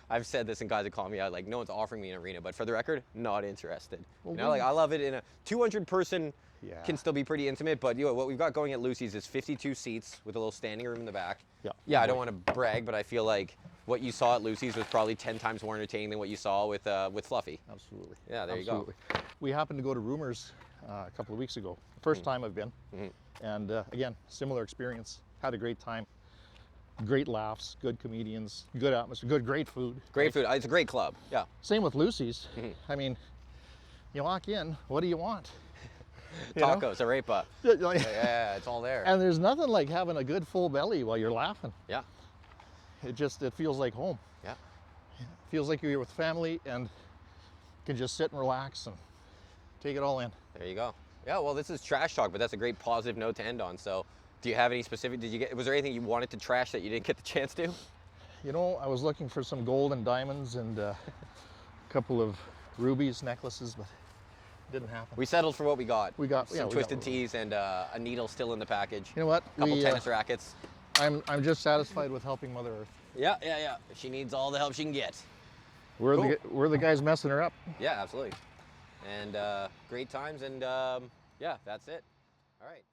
I've said this in Guys That Call Me Out, like, no one's offering me an arena, but for the record, not interested. Well, you know, like, I love it in a 200-person Yeah. can still be pretty intimate, but you know, what we've got going at Lucy's is 52 seats with a little standing room in the back. Yeah. Yeah, I don't want to brag, but I feel like what you saw at Lucy's was probably 10 times more entertaining than what you saw with Fluffy. Absolutely. Yeah, there you go. Absolutely. We happened to go to Rumors a couple of weeks ago. First time I've been. And again, similar experience. Had a great time. Great laughs, good comedians, good atmosphere, great food. Great food. It's a great club. Yeah. Same with Lucy's. I mean, you walk in, what do you want? Tacos, arepa. Yeah, it's all there. And there's nothing like having a good full belly while you're laughing. Yeah. It feels like home. Yeah. It feels like you're with family and can just sit and relax and take it all in. There you go. Yeah, well, this is trash talk, but that's a great positive note to end on. So, do you have any specific, was there anything you wanted to trash that you didn't get the chance to? You know, I was looking for some gold and diamonds and a couple of rubies, necklaces, but it didn't happen. We settled for what we got. We got some twisted tees and a needle still in the package. You know what? A couple tennis rackets. I'm just satisfied with helping Mother Earth. Yeah. She needs all the help she can get. We're the guys messing her up. Yeah, absolutely. And great times, and yeah, that's it. All right.